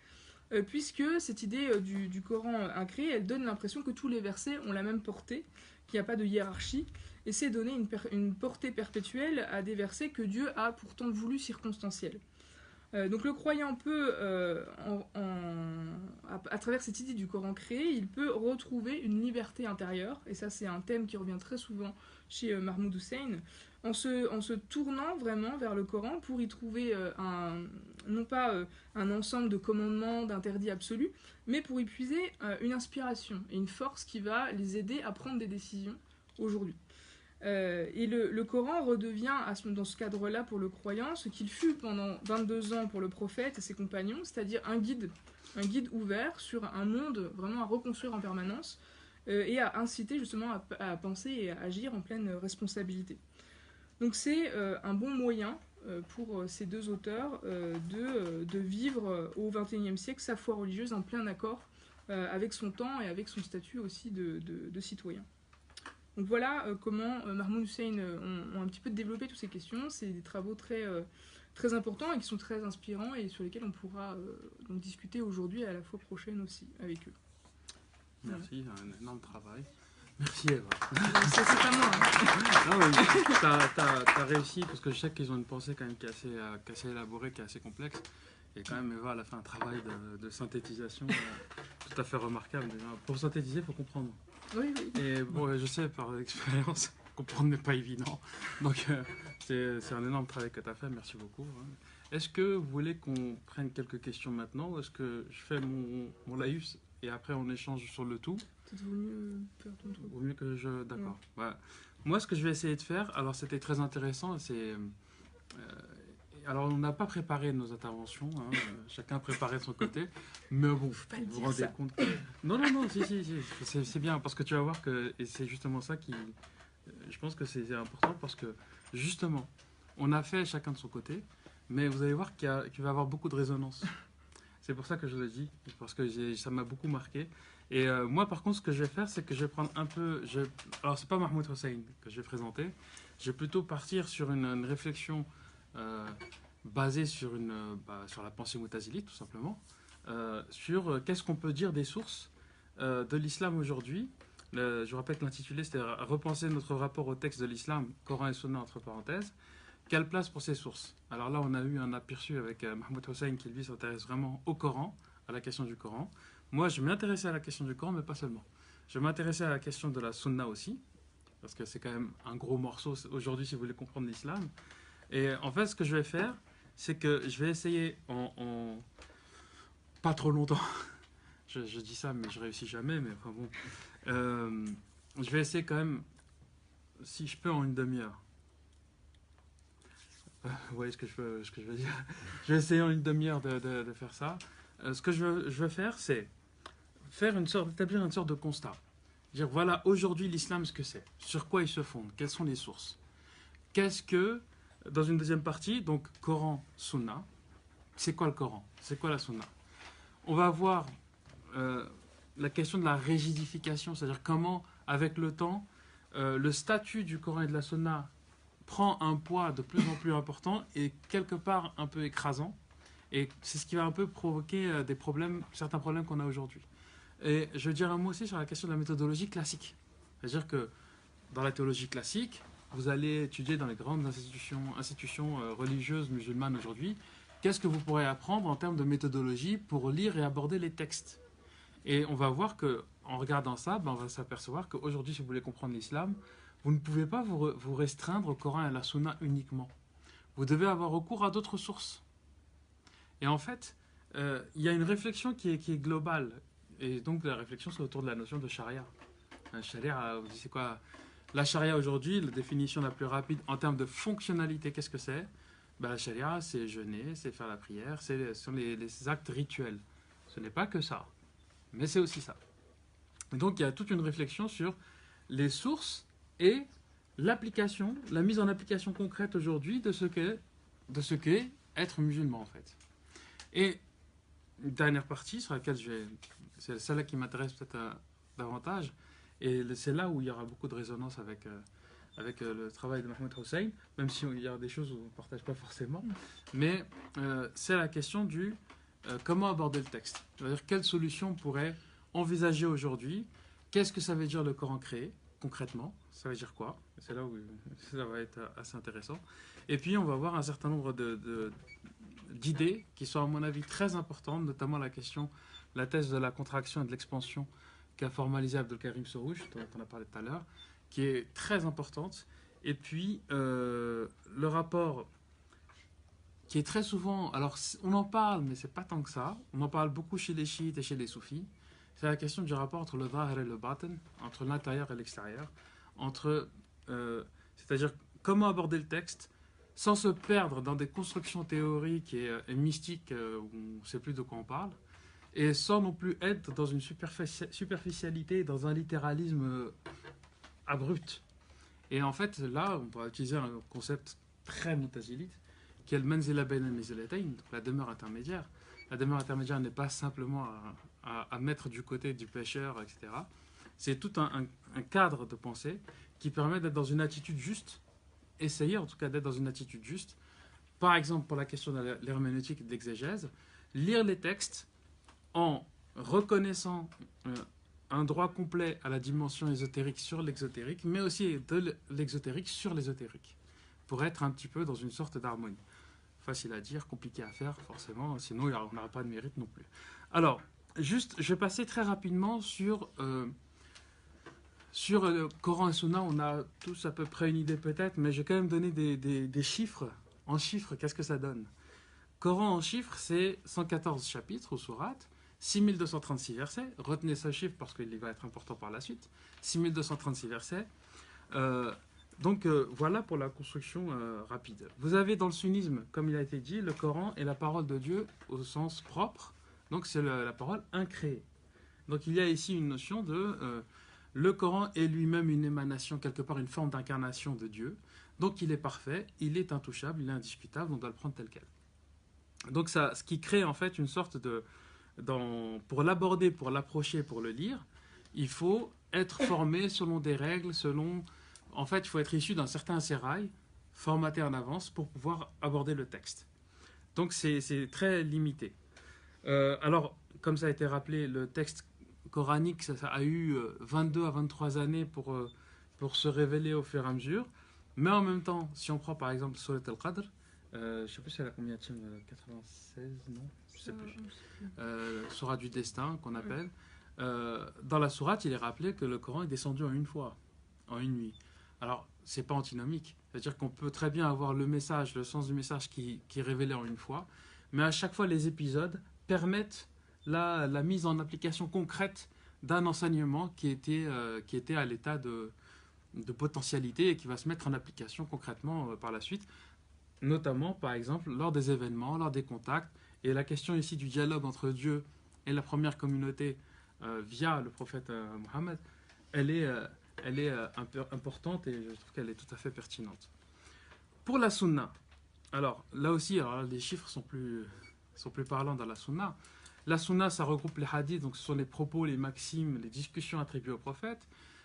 puisque cette idée du Coran incréé, elle donne l'impression que tous les versets ont la même portée, qu'il n'y a pas de hiérarchie, et c'est donner une portée perpétuelle à des versets que Dieu a pourtant voulu circonstanciels. Donc le croyant peut, à travers cette idée du Coran créé, il peut retrouver une liberté intérieure, et ça c'est un thème qui revient très souvent chez Mahmoud Hussein, en se tournant vraiment vers le Coran pour y trouver non pas un ensemble de commandements, d'interdits absolus, mais pour y puiser une inspiration et une force qui va les aider à prendre des décisions aujourd'hui. Et le Coran redevient, dans ce cadre-là, pour le croyant, ce qu'il fut pendant 22 ans pour le prophète et ses compagnons, c'est-à-dire un guide ouvert sur un monde vraiment à reconstruire en permanence et à inciter justement à penser et à agir en pleine responsabilité. Donc c'est un bon moyen pour ces deux auteurs de vivre au XXIe siècle sa foi religieuse en plein accord avec son temps et avec son statut aussi de citoyen. Donc voilà comment Mahmoud Hussein ont un petit peu développé toutes ces questions. C'est des travaux très importants et qui sont très inspirants et sur lesquels on pourra donc discuter aujourd'hui et à la fois prochaine aussi avec eux. Merci, un énorme travail. Merci Eva. C'est pas moi. T'as réussi parce que je sais qu'ils ont une pensée quand même qui est assez élaborée, qui est assez complexe. Et quand même Eva elle a fait un travail de synthétisation tout à fait remarquable. Pour synthétiser, il faut comprendre. Oui, oui. Et bon, je sais par expérience, comprendre n'est pas évident. Donc c'est un énorme travail que tu as fait, merci beaucoup. Est-ce que vous voulez qu'on prenne quelques questions maintenant ou est-ce que je fais mon laïus et après on échange sur le tout? Peut-être vaut mieux faire ton truc. Vaut mieux que je... D'accord. Ouais. Moi, ce que je vais essayer de faire, alors c'était très intéressant, c'est... alors, on n'a pas préparé nos interventions, hein, chacun préparait de son côté, mais bon, vous vous rendez compte que... Non, si, c'est bien, parce que tu vas voir que, et c'est justement ça qui... je pense que c'est important, parce que, justement, on a fait chacun de son côté, mais vous allez voir qu'il va y avoir beaucoup de résonance. C'est pour ça que je le dis, parce que ça m'a beaucoup marqué. Et moi, par contre, ce que je vais faire, c'est que je vais prendre un peu... Alors, c'est pas Mahmoud Hussein que je vais présenter, je vais plutôt partir sur une réflexion... basé sur la pensée moutazilite, tout simplement, sur qu'est-ce qu'on peut dire des sources de l'islam aujourd'hui. Je vous rappelle que l'intitulé, c'était « Repenser notre rapport au texte de l'islam, Coran et Sunna, entre parenthèses ». Quelle place pour ces sources? Alors là, on a eu un aperçu avec Mahmoud Hussein qui, lui, s'intéresse vraiment au Coran, à la question du Coran. Moi, je m'intéressais à la question du Coran, mais pas seulement. Je m'intéressais à la question de la Sunna aussi, parce que c'est quand même un gros morceau aujourd'hui si vous voulez comprendre l'islam. Et en fait, ce que je vais faire, c'est que je vais essayer en pas trop longtemps. je dis ça, mais je réussis jamais. Mais enfin bon, je vais essayer quand même, si je peux, en une demi-heure. Vous voyez ce que je veux dire? Je vais essayer en une demi-heure de faire ça. Ce que je veux faire, c'est établir une sorte de constat. Dire voilà, aujourd'hui l'islam, ce que c'est. Sur quoi il se fonde? Quelles sont les sources? Qu'est-ce que... Dans une deuxième partie, donc Coran, Sunna. C'est quoi le Coran? C'est quoi la Sunna? On va voir la question de la rigidification, c'est-à-dire comment, avec le temps, le statut du Coran et de la Sunna prend un poids de plus en plus important et quelque part un peu écrasant. Et c'est ce qui va un peu provoquer certains problèmes qu'on a aujourd'hui. Et je veux dire un mot aussi sur la question de la méthodologie classique. C'est-à-dire que dans la théologie classique, vous allez étudier dans les grandes institutions religieuses musulmanes aujourd'hui, qu'est-ce que vous pourrez apprendre en termes de méthodologie pour lire et aborder les textes. Et on va voir qu'en regardant ça, on va s'apercevoir qu'aujourd'hui, si vous voulez comprendre l'islam, vous ne pouvez pas vous restreindre au Coran et à la Sunna uniquement. Vous devez avoir recours à d'autres sources. Et en fait, il y a une réflexion qui est globale. Et donc la réflexion, c'est autour de la notion de charia. Charia, c'est quoi ? La charia aujourd'hui, la définition la plus rapide en termes de fonctionnalité, qu'est-ce que c'est? La charia, c'est jeûner, c'est faire la prière, ce sont les actes rituels. Ce n'est pas que ça, mais c'est aussi ça. Et donc il y a toute une réflexion sur les sources et l'application, la mise en application concrète aujourd'hui de ce qu'est être musulman en fait. Et une dernière partie sur laquelle c'est celle-là qui m'intéresse peut-être davantage, et c'est là où il y aura beaucoup de résonance avec le travail de Mahmoud Hussein, même s'il y a des choses où on ne partage pas forcément. Mais c'est la question du comment aborder le texte. C'est-à-dire quelle solution on pourrait envisager aujourd'hui. Qu'est-ce que ça veut dire le Coran créé, concrètement? Ça veut dire quoi? C'est là où ça va être assez intéressant. Et puis on va voir un certain nombre d'idées qui sont à mon avis très importantes, notamment la thèse de la contraction et de l'expansion qu'a formalisé Abdelkarim Soroush, dont on a parlé tout à l'heure, qui est très importante Et puis, le rapport qui est très souvent... Alors, on en parle, mais c'est pas tant que ça. On en parle beaucoup chez les chiites et chez les soufis. C'est la question du rapport entre le zahir et le batin, entre l'intérieur et l'extérieur, entre... c'est-à-dire comment aborder le texte sans se perdre dans des constructions théoriques et mystiques où on ne sait plus de quoi on parle, et sans non plus être dans une superficialité, dans un littéralisme abrupt. Et en fait, là, on va utiliser un concept très mutazilite, qui est le manzila bayn al-manzilatayn, donc la demeure intermédiaire. La demeure intermédiaire n'est pas simplement à mettre du côté du pécheur, etc. C'est tout un cadre de pensée qui permet d'être dans une attitude juste, essayer en tout cas d'être dans une attitude juste. Par exemple, pour la question de l'herméneutique et de l'exégèse, lire les textes en reconnaissant un droit complet à la dimension ésotérique sur l'exotérique, mais aussi de l'exotérique sur l'ésotérique, pour être un petit peu dans une sorte d'harmonie. Facile à dire, compliqué à faire, forcément, sinon on n'aura pas de mérite non plus. Alors, juste, je vais passer très rapidement sur le Coran et Sunna. On a tous à peu près une idée peut-être, mais je vais quand même donner des chiffres. En chiffres, qu'est-ce que ça donne? Coran en chiffres, c'est 114 chapitres ou sourates, 6236 versets. Retenez ce chiffre parce qu'il va être important par la suite. 6236 versets. Voilà pour la construction rapide. Vous avez dans le sunnisme, comme il a été dit, le Coran est la parole de Dieu au sens propre. Donc c'est la parole incréée. Donc il y a ici une notion de... le Coran est lui-même une émanation, quelque part une forme d'incarnation de Dieu. Donc il est parfait, il est intouchable, il est indiscutable, on doit le prendre tel quel. Donc ça, ce qui crée en fait une sorte de... pour l'aborder, pour l'approcher, pour le lire, il faut être formé selon des règles, selon... En fait, il faut être issu d'un certain sérail, formaté en avance, pour pouvoir aborder le texte. Donc c'est très limité. Alors, comme ça a été rappelé, le texte coranique, ça a eu 22 à 23 années pour se révéler au fur et à mesure. Mais en même temps, si on prend par exemple Surat al-Qadr, je ne sais plus c'est la combien 96, non? Je ne sais plus. Sourate du destin qu'on appelle. Dans la sourate, il est rappelé que le Coran est descendu en une fois, en une nuit. Alors, c'est pas antinomique. C'est-à-dire qu'on peut très bien avoir le message, le sens du message qui est révélé en une fois, mais à chaque fois, les épisodes permettent la mise en application concrète d'un enseignement qui était à l'état de potentialité et qui va se mettre en application concrètement par la suite, notamment, par exemple, lors des événements, lors des contacts. Et la question ici du dialogue entre Dieu et la première communauté via le prophète Mohammed, elle est un peu importante et je trouve qu'elle est tout à fait pertinente. Pour la sunna, alors là aussi, les chiffres sont plus parlants dans la sunna. La sunna, ça regroupe les hadiths, donc ce sont les propos, les maximes, les discussions attribuées au prophète.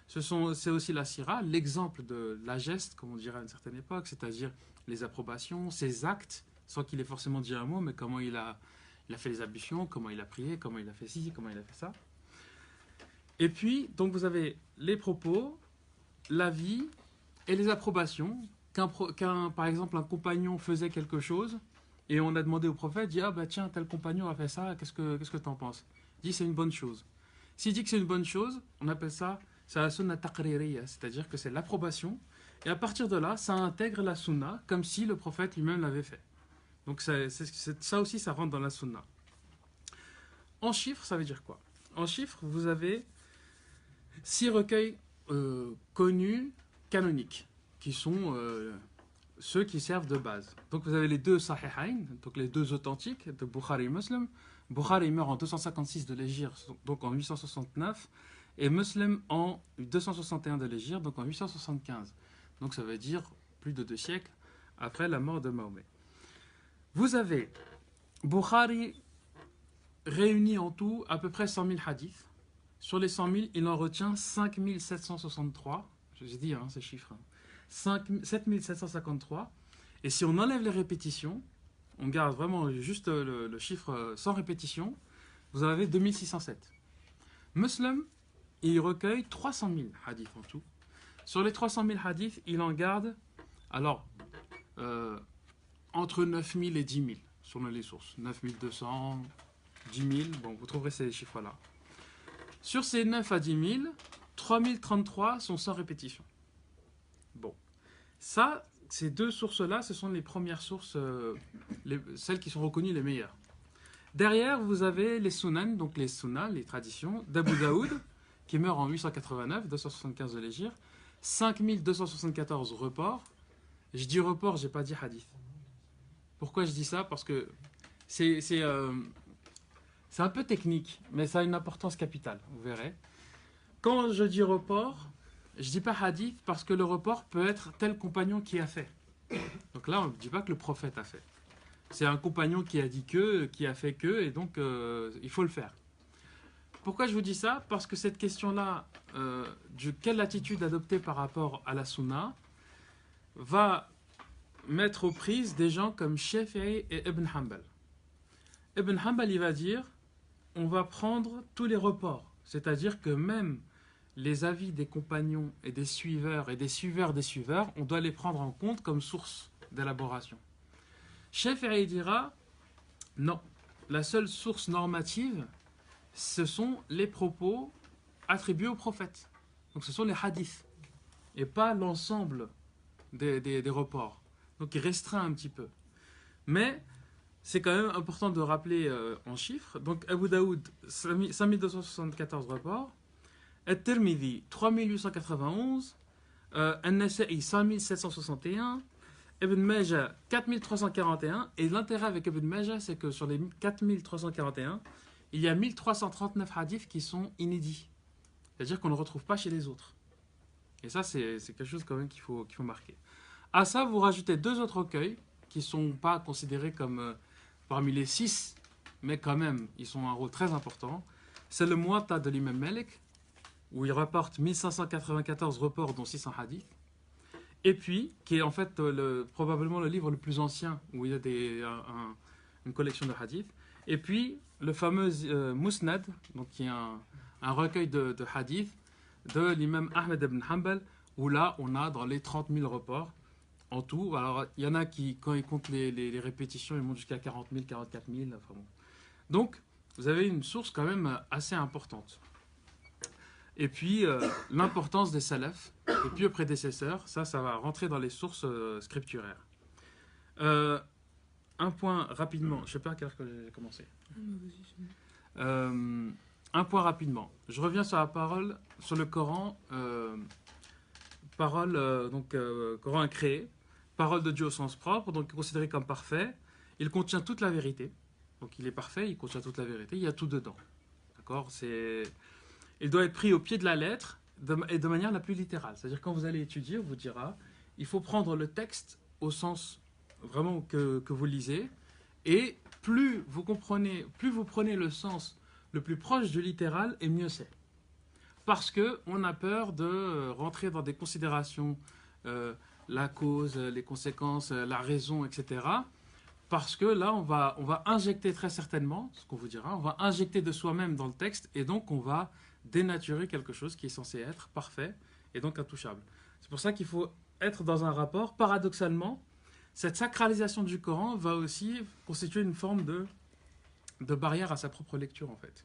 C'est aussi la sira, l'exemple de la geste, comme on dirait à une certaine époque, c'est-à-dire les approbations, ses actes, sans qu'il ait forcément dit un mot, mais comment il a fait les ablutions, comment il a prié, comment il a fait ci, comment il a fait ça. Et puis, donc vous avez les propos, l'avis et les approbations. Par exemple, un compagnon faisait quelque chose et on a demandé au prophète, dit, ah bah tiens, tel compagnon a fait ça, qu'est-ce que t'en penses? Il dit, c'est une bonne chose. S'il dit que c'est une bonne chose, on appelle ça, c'est la sunna taqririya, c'est-à-dire que c'est l'approbation. Et à partir de là, ça intègre la sunna comme si le prophète lui-même l'avait fait. Donc ça aussi, ça rentre dans la sunna. En chiffres, ça veut dire quoi? En chiffres, vous avez 6 recueils connus, canoniques, qui sont ceux qui servent de base. Donc vous avez les 2 Sahihain, donc les 2 authentiques de Bukhari et Muslim. Bukhari meurt en 256 de l'Hégire, donc en 869, et Muslim en 261 de l'Hégire, donc en 875. Donc ça veut dire plus de 2 siècles après la mort de Mahomet. Vous avez Bukhari réunit en tout à peu près 100 000 hadiths. Sur les 100 000, il en retient 5 763. J'ai dit ces chiffres. 7 753. Et si on enlève les répétitions, on garde vraiment juste le chiffre sans répétition, vous en avez 2607. Muslim, il recueille 300 000 hadiths en tout. Sur les 300 000 hadiths, il en garde alors entre 9 000 et 10 000, selon les sources. 9 200, 10 000, bon, vous trouverez ces chiffres-là. Sur ces 9 à 10 000, 3033 sont sans répétition. Bon. Ça, ces deux sources-là, ce sont les premières sources, celles qui sont reconnues les meilleures. Derrière, vous avez les sunan, donc les sunnas, les traditions, d'Abu Daoud, qui meurt en 889, 275 de l'Hégire, 5274 reports. Je dis report, j'ai pas dit hadith. Pourquoi je dis ça? Parce que c'est un peu technique, mais ça a une importance capitale, vous verrez. Quand je dis report, je dis pas hadith parce que le report peut être tel compagnon qui a fait. Donc là, on ne dit pas que le prophète a fait. C'est un compagnon qui a dit que, qui a fait que, et donc il faut le faire. Pourquoi je vous dis ça? Parce que cette question-là, quelle attitude adopter par rapport à la sunna, va mettre aux prises des gens comme Shafi'i et Ibn Hanbal. Ibn Hanbal, il va dire, on va prendre tous les reports, c'est-à-dire que même les avis des compagnons et des suiveurs des suiveurs, on doit les prendre en compte comme source d'élaboration. Shafi'i dira, non, la seule source normative, ce sont les propos attribués au prophète. Donc ce sont les hadiths, et pas l'ensemble des reports. Donc il restreint un petit peu. Mais c'est quand même important de rappeler en chiffres. Donc Abu Daoud, 5274 reports. At-Tirmidhi, 3891. An-Nasa'i, 5761. Ibn Majah, 4341. Et l'intérêt avec Ibn Majah, c'est que sur les 4341, il y a 1339 hadiths qui sont inédits. C'est-à-dire qu'on ne retrouve pas chez les autres. Et ça, c'est quelque chose quand même qu'il faut marquer. À ça, vous rajoutez deux autres recueils qui ne sont pas considérés comme parmi les 6, mais quand même, ils ont un rôle très important. C'est le Muwatta de l'imam Malik, où il rapporte 1594 reports, dont 600 hadiths. Et puis, qui est en fait probablement le livre le plus ancien, où il y a une collection de hadiths. Et puis, le fameux Musnad, donc qui est un recueil de hadiths de l'imam Ahmed ibn Hanbal, où là, on a dans les 30 000 reports en tout. Alors, il y en a qui, quand ils comptent les répétitions, ils montent jusqu'à 40 000, 44 000. Enfin bon. Donc, vous avez une source quand même assez importante. Et puis, l'importance des salafs, et puis aux prédécesseurs, ça va rentrer dans les sources scripturaires. Un point rapidement, je ne sais pas à quelle heure que j'ai commencé. Un point rapidement. Je reviens sur la parole, sur le Coran. Coran incréé, parole de Dieu au sens propre, donc considéré comme parfait. Il contient toute la vérité. Donc il est parfait, il contient toute la vérité, il y a tout dedans. D'accord? Il doit être pris au pied de la lettre et de manière la plus littérale. C'est-à-dire quand vous allez étudier, on vous dira, il faut prendre le texte au sens vraiment que vous lisez, et plus vous prenez le sens le plus proche du littéral, et mieux c'est. Parce qu'on a peur de rentrer dans des considérations, la cause, les conséquences, la raison, etc. Parce que là, on va injecter très certainement, ce qu'on vous dira, on va injecter de soi-même dans le texte, et donc on va dénaturer quelque chose qui est censé être parfait, et donc intouchable. C'est pour ça qu'il faut être dans un rapport. Paradoxalement, cette sacralisation du Coran va aussi constituer une forme de barrière à sa propre lecture, en fait.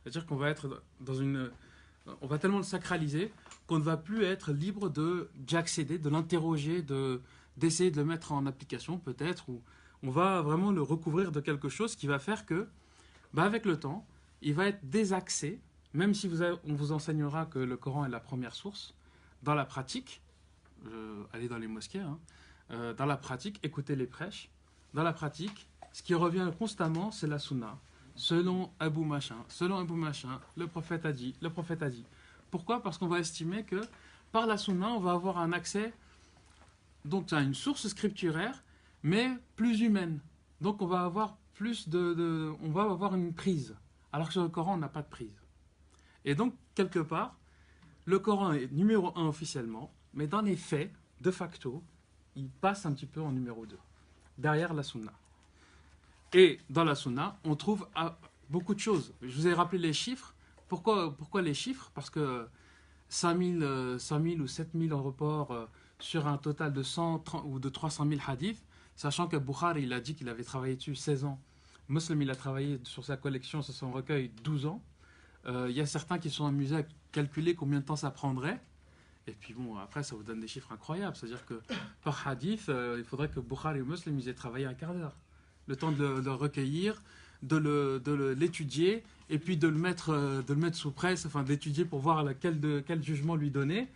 C'est-à-dire qu'on va être on va tellement le sacraliser qu'on ne va plus être libre d'y accéder, de l'interroger, d'essayer de le mettre en application, peut-être, ou on va vraiment le recouvrir de quelque chose qui va faire que, avec le temps, il va être désaxé, même si on vous enseignera que le Coran est la première source. Dans la pratique, allez dans les mosquées, dans la pratique, écoutez les prêches. Dans la pratique, ce qui revient constamment, c'est la sunna. Selon Abu Machin, le prophète a dit, le prophète a dit. Pourquoi? Parce qu'on va estimer que par la sunna, on va avoir un accès donc à une source scripturaire, mais plus humaine. Donc on va avoir on va avoir une prise. Alors que sur le Coran, on n'a pas de prise. Et donc, quelque part, le Coran est numéro 1 officiellement, mais dans les faits, de facto, il passe un petit peu en numéro 2, derrière la sunna. Et dans la sunna, on trouve beaucoup de choses. Je vous ai rappelé les chiffres. Pourquoi les chiffres? Parce que 5 000 ou 7 000 reports sur un total de 100 ou de 300 000 hadiths, sachant que Bukhari, il a dit qu'il avait travaillé dessus 16 ans. Muslim, il a travaillé sur sa collection, sur son recueil, 12 ans. Il y a certains qui sont amusés à calculer combien de temps ça prendrait. Et puis bon, après, ça vous donne des chiffres incroyables. C'est-à-dire que par hadith, il faudrait que Bukhari ou Muslim ils aient travaillé un quart d'heure. Le temps de le recueillir, l'étudier, et puis de le mettre sous presse, enfin d'étudier pour voir quel jugement lui donner.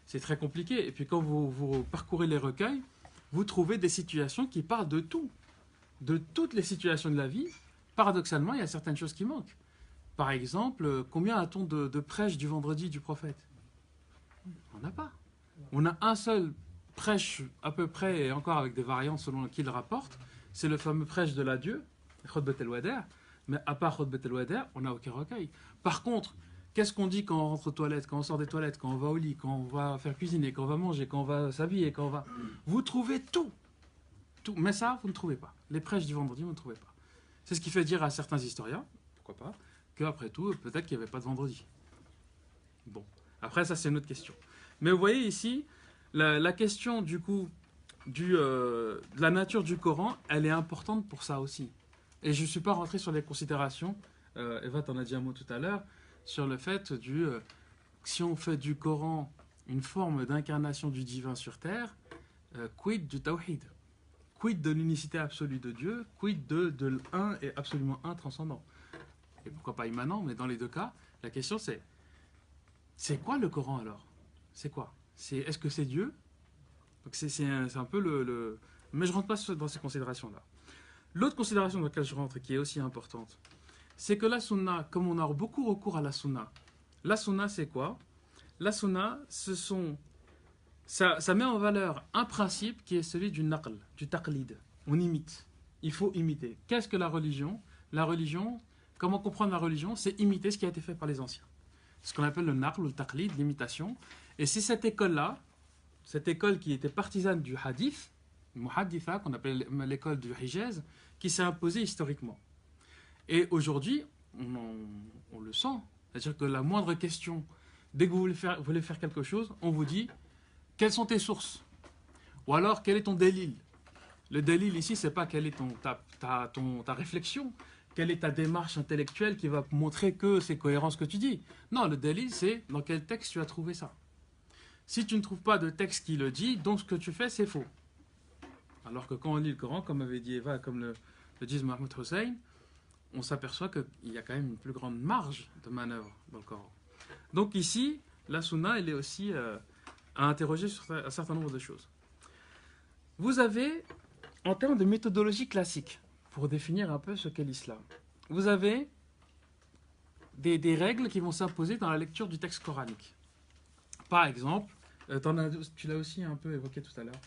C'est très compliqué. Et puis quand vous parcourez les recueils, vous trouvez des situations qui parlent de tout. De toutes les situations de la vie. Paradoxalement, il y a certaines choses qui manquent. Par exemple, combien a-t-on de prêches du vendredi du prophète? On n'a pas. On a un seul prêche à peu près, et encore avec des variantes selon qui il rapporte, c'est le fameux prêche de l'adieu, Khutbat el-Wada', mais à part Khutbat el-Wada', on n'a aucun recueil. Par contre, qu'est-ce qu'on dit quand on rentre aux toilettes, quand on sort des toilettes, quand on va au lit, quand on va faire cuisiner, quand on va manger, quand on va s'habiller, quand on va... Vous trouvez tout. Tout. Mais ça, vous ne trouvez pas. Les prêches du vendredi, vous ne trouvez pas. C'est ce qui fait dire à certains historiens, pourquoi pas, qu'après tout, peut-être qu'il n'y avait pas de vendredi. Bon. Après, ça, c'est une autre question. Mais vous voyez ici, la question, du coup, de la nature du Coran, elle est importante pour ça aussi. Et je ne suis pas rentré sur les considérations, Eva t'en a dit un mot tout à l'heure, sur le fait si on fait du Coran une forme d'incarnation du divin sur terre, quid du tawhid? Quid de l'unicité absolue de Dieu? Quid de l'un et absolument un transcendant? Et pourquoi pas immanent? Mais dans les deux cas, la question c'est quoi le Coran alors? C'est quoi? Est-ce que c'est Dieu? Donc c'est un peu le... Mais je ne rentre pas dans ces considérations-là. L'autre considération dans laquelle je rentre et qui est aussi importante, c'est que la sunna, comme on a beaucoup recours à la sunna c'est quoi? La sunna, ça met en valeur un principe qui est celui du naql, du taqlid. On imite. Il faut imiter. Qu'est-ce que la religion? La religion, comment comprendre la religion? C'est imiter ce qui a été fait par les anciens. Ce qu'on appelle le naql ou le taqlid, l'imitation. Et c'est cette école-là, cette école qui était partisane du hadith, muhadditha, qu'on appelle l'école du Hijaz, qui s'est imposée historiquement. Et aujourd'hui, on le sent. C'est-à-dire que la moindre question, dès que vous voulez faire quelque chose, on vous dit quelles sont tes sources? Ou alors quel est ton délil? Le délil ici, c'est pas quelle est ta réflexion, quelle est ta démarche intellectuelle qui va montrer que c'est cohérent ce que tu dis. Non, le délil, c'est dans quel texte tu as trouvé ça. Si tu ne trouves pas de texte qui le dit, donc ce que tu fais, c'est faux. Alors que quand on lit le Coran, comme avait dit Eva, comme le dit Mohamed Hussein, on s'aperçoit qu'il y a quand même une plus grande marge de manœuvre dans le Coran. Donc ici, la sunna, elle est aussi à interroger sur un certain nombre de choses. Vous avez, en termes de méthodologie classique, pour définir un peu ce qu'est l'islam, vous avez des règles qui vont s'imposer dans la lecture du texte coranique. Par exemple, tu l'as aussi un peu évoqué tout à l'heure,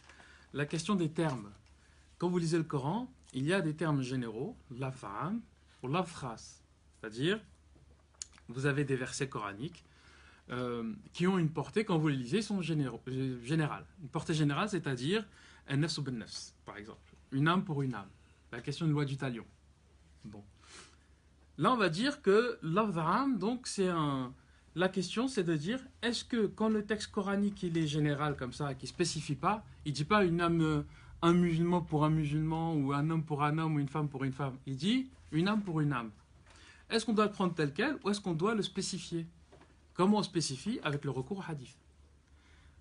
la question des termes. Quand vous lisez le Coran, il y a des termes généraux, laf'am ou laf'khas, c'est-à-dire vous avez des versets coraniques qui ont une portée, quand vous les lisez, sont générales. Une portée générale, c'est-à-dire un nafs ben nafs, par exemple. Une âme pour une âme. La question de loi du talion. Bon. Là, on va dire que l'af'am, donc, la question, c'est de dire, est-ce que quand le texte coranique, il est général comme ça, qui ne spécifie pas, il ne dit pas une âme, un musulman pour un musulman, ou un homme pour un homme, ou une femme pour une femme. Il dit une âme pour une âme. Est-ce qu'on doit le prendre tel quel, ou est-ce qu'on doit le spécifier? Comment on spécifie? Avec le recours au hadith.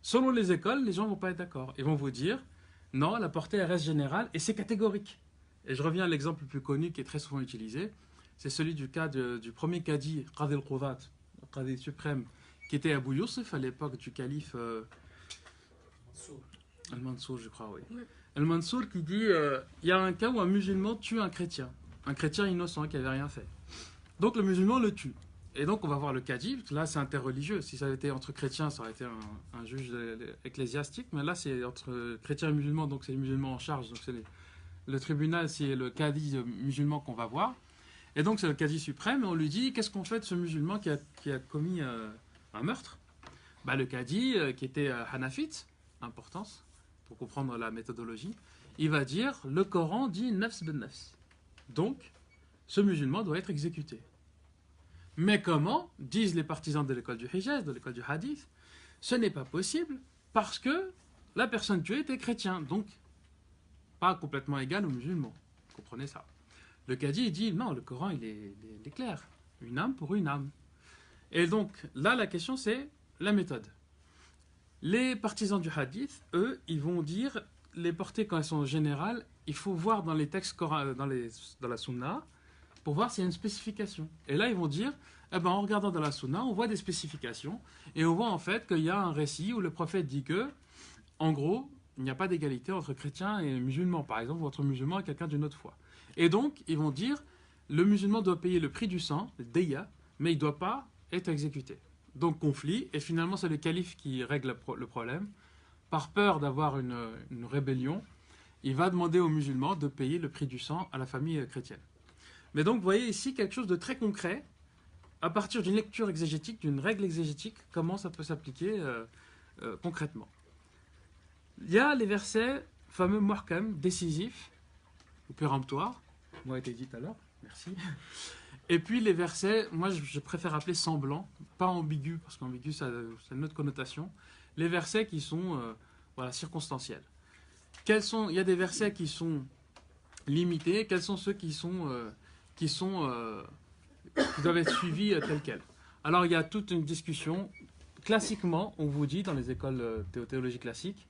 Selon les écoles, les gens ne vont pas être d'accord. Ils vont vous dire, non, la portée elle reste générale, et c'est catégorique. Et je reviens à l'exemple le plus connu, qui est très souvent utilisé, c'est celui du cas du premier cadi, Qadi al-Qudat, le Qadi suprême, qui était Abu Yusuf à l'époque du calife Al-Mansour, je crois, oui. Oui. Al-Mansour qui dit, il y a un cas où un musulman tue un chrétien innocent qui n'avait rien fait. Donc le musulman le tue. Et donc on va voir le cadi, là c'est interreligieux. Si ça avait été entre chrétiens, ça aurait été un juge ecclésiastique, mais là c'est entre chrétiens et musulmans, donc c'est les musulmans en charge, donc c'est le tribunal, c'est le cadi musulman qu'on va voir. Et donc c'est le cadi suprême, et on lui dit, qu'est-ce qu'on fait de ce musulman qui a commis un meurtre? Le cadi, qui était hanafite, importance, pour comprendre la méthodologie, il va dire, le Coran dit nafs ben nafs. Donc, ce musulman doit être exécuté. Mais comment, disent les partisans de l'école du Hijaz, de l'école du Hadith, ce n'est pas possible parce que la personne tuée était chrétien, donc pas complètement égal aux musulmans. Vous comprenez ça? Le cadi, il dit, non, le Coran, il est clair. Une âme pour une âme. Et donc, là, la question, c'est la méthode. Les partisans du hadith, eux, ils vont dire, les portées quand elles sont générales, il faut voir dans les textes, dans la sunna, pour voir s'il y a une spécification. Et là, ils vont dire, eh ben, en regardant dans la sunna, on voit des spécifications, et on voit en fait qu'il y a un récit où le prophète dit que, en gros, il n'y a pas d'égalité entre chrétiens et musulmans, par exemple, ou entre musulmans et quelqu'un d'une autre foi. Et donc, ils vont dire, le musulman doit payer le prix du sang, le daya, mais il ne doit pas être exécuté. Donc, conflit, et finalement, c'est le calife qui règle le problème. Par peur d'avoir une rébellion, il va demander aux musulmans de payer le prix du sang à la famille chrétienne. Mais donc, vous voyez ici quelque chose de très concret, à partir d'une lecture exégétique, d'une règle exégétique, comment ça peut s'appliquer concrètement. Il y a les versets fameux muhkam, décisifs, ou péremptoires, moi a été dit tout à l'heure, merci. Et puis les versets, moi je préfère appeler semblants, pas ambigus, parce qu'ambigu ça a une autre connotation. Les versets qui sont voilà, circonstanciels. Il y a des versets qui sont limités, quels sont ceux qui doivent être suivis tels quels. Alors il y a toute une discussion. Classiquement, on vous dit dans les écoles théologie classique,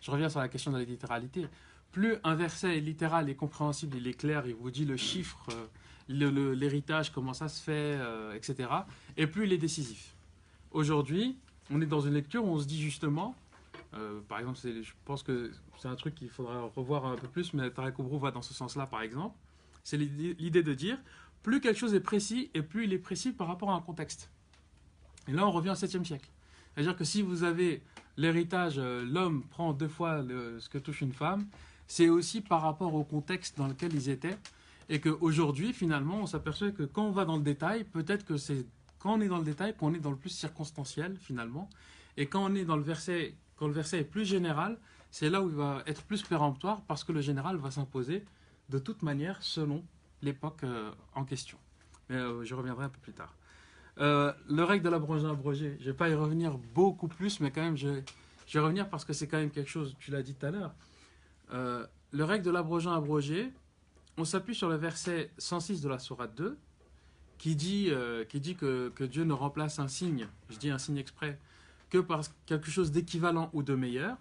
je reviens sur la question de la littéralité, plus un verset est littéral et compréhensible, il est clair, il vous dit le chiffre, l'héritage, comment ça se fait, etc. Et plus il est décisif. Aujourd'hui, on est dans une lecture où on se dit justement, par exemple, je pense que c'est un truc qu'il faudra revoir un peu plus, mais Tarek Oubrou va dans ce sens-là, par exemple. C'est l'idée de dire, plus quelque chose est précis, et plus il est précis par rapport à un contexte. Et là, on revient au 7e siècle. C'est-à-dire que si vous avez l'héritage, l'homme prend 2 fois ce que touche une femme, c'est aussi par rapport au contexte dans lequel ils étaient. Et qu'aujourd'hui, finalement, on s'aperçoit que quand on va dans le détail, peut-être que c'est quand on est dans le détail qu'on est dans le plus circonstanciel, finalement. Et quand on est dans le verset, quand le verset est plus général, c'est là où il va être plus péremptoire, parce que le général va s'imposer de toute manière selon l'époque en question. Mais je reviendrai un peu plus tard. Le règle de l'abrogé, je ne vais pas y revenir beaucoup plus, mais quand même, je vais revenir parce que c'est quand même quelque chose, tu l'as dit tout à l'heure. Le règle de abrogé, on s'appuie sur le verset 106 de la sourate 2, qui dit que Dieu ne remplace un signe, je dis un signe exprès, que par quelque chose d'équivalent ou de meilleur.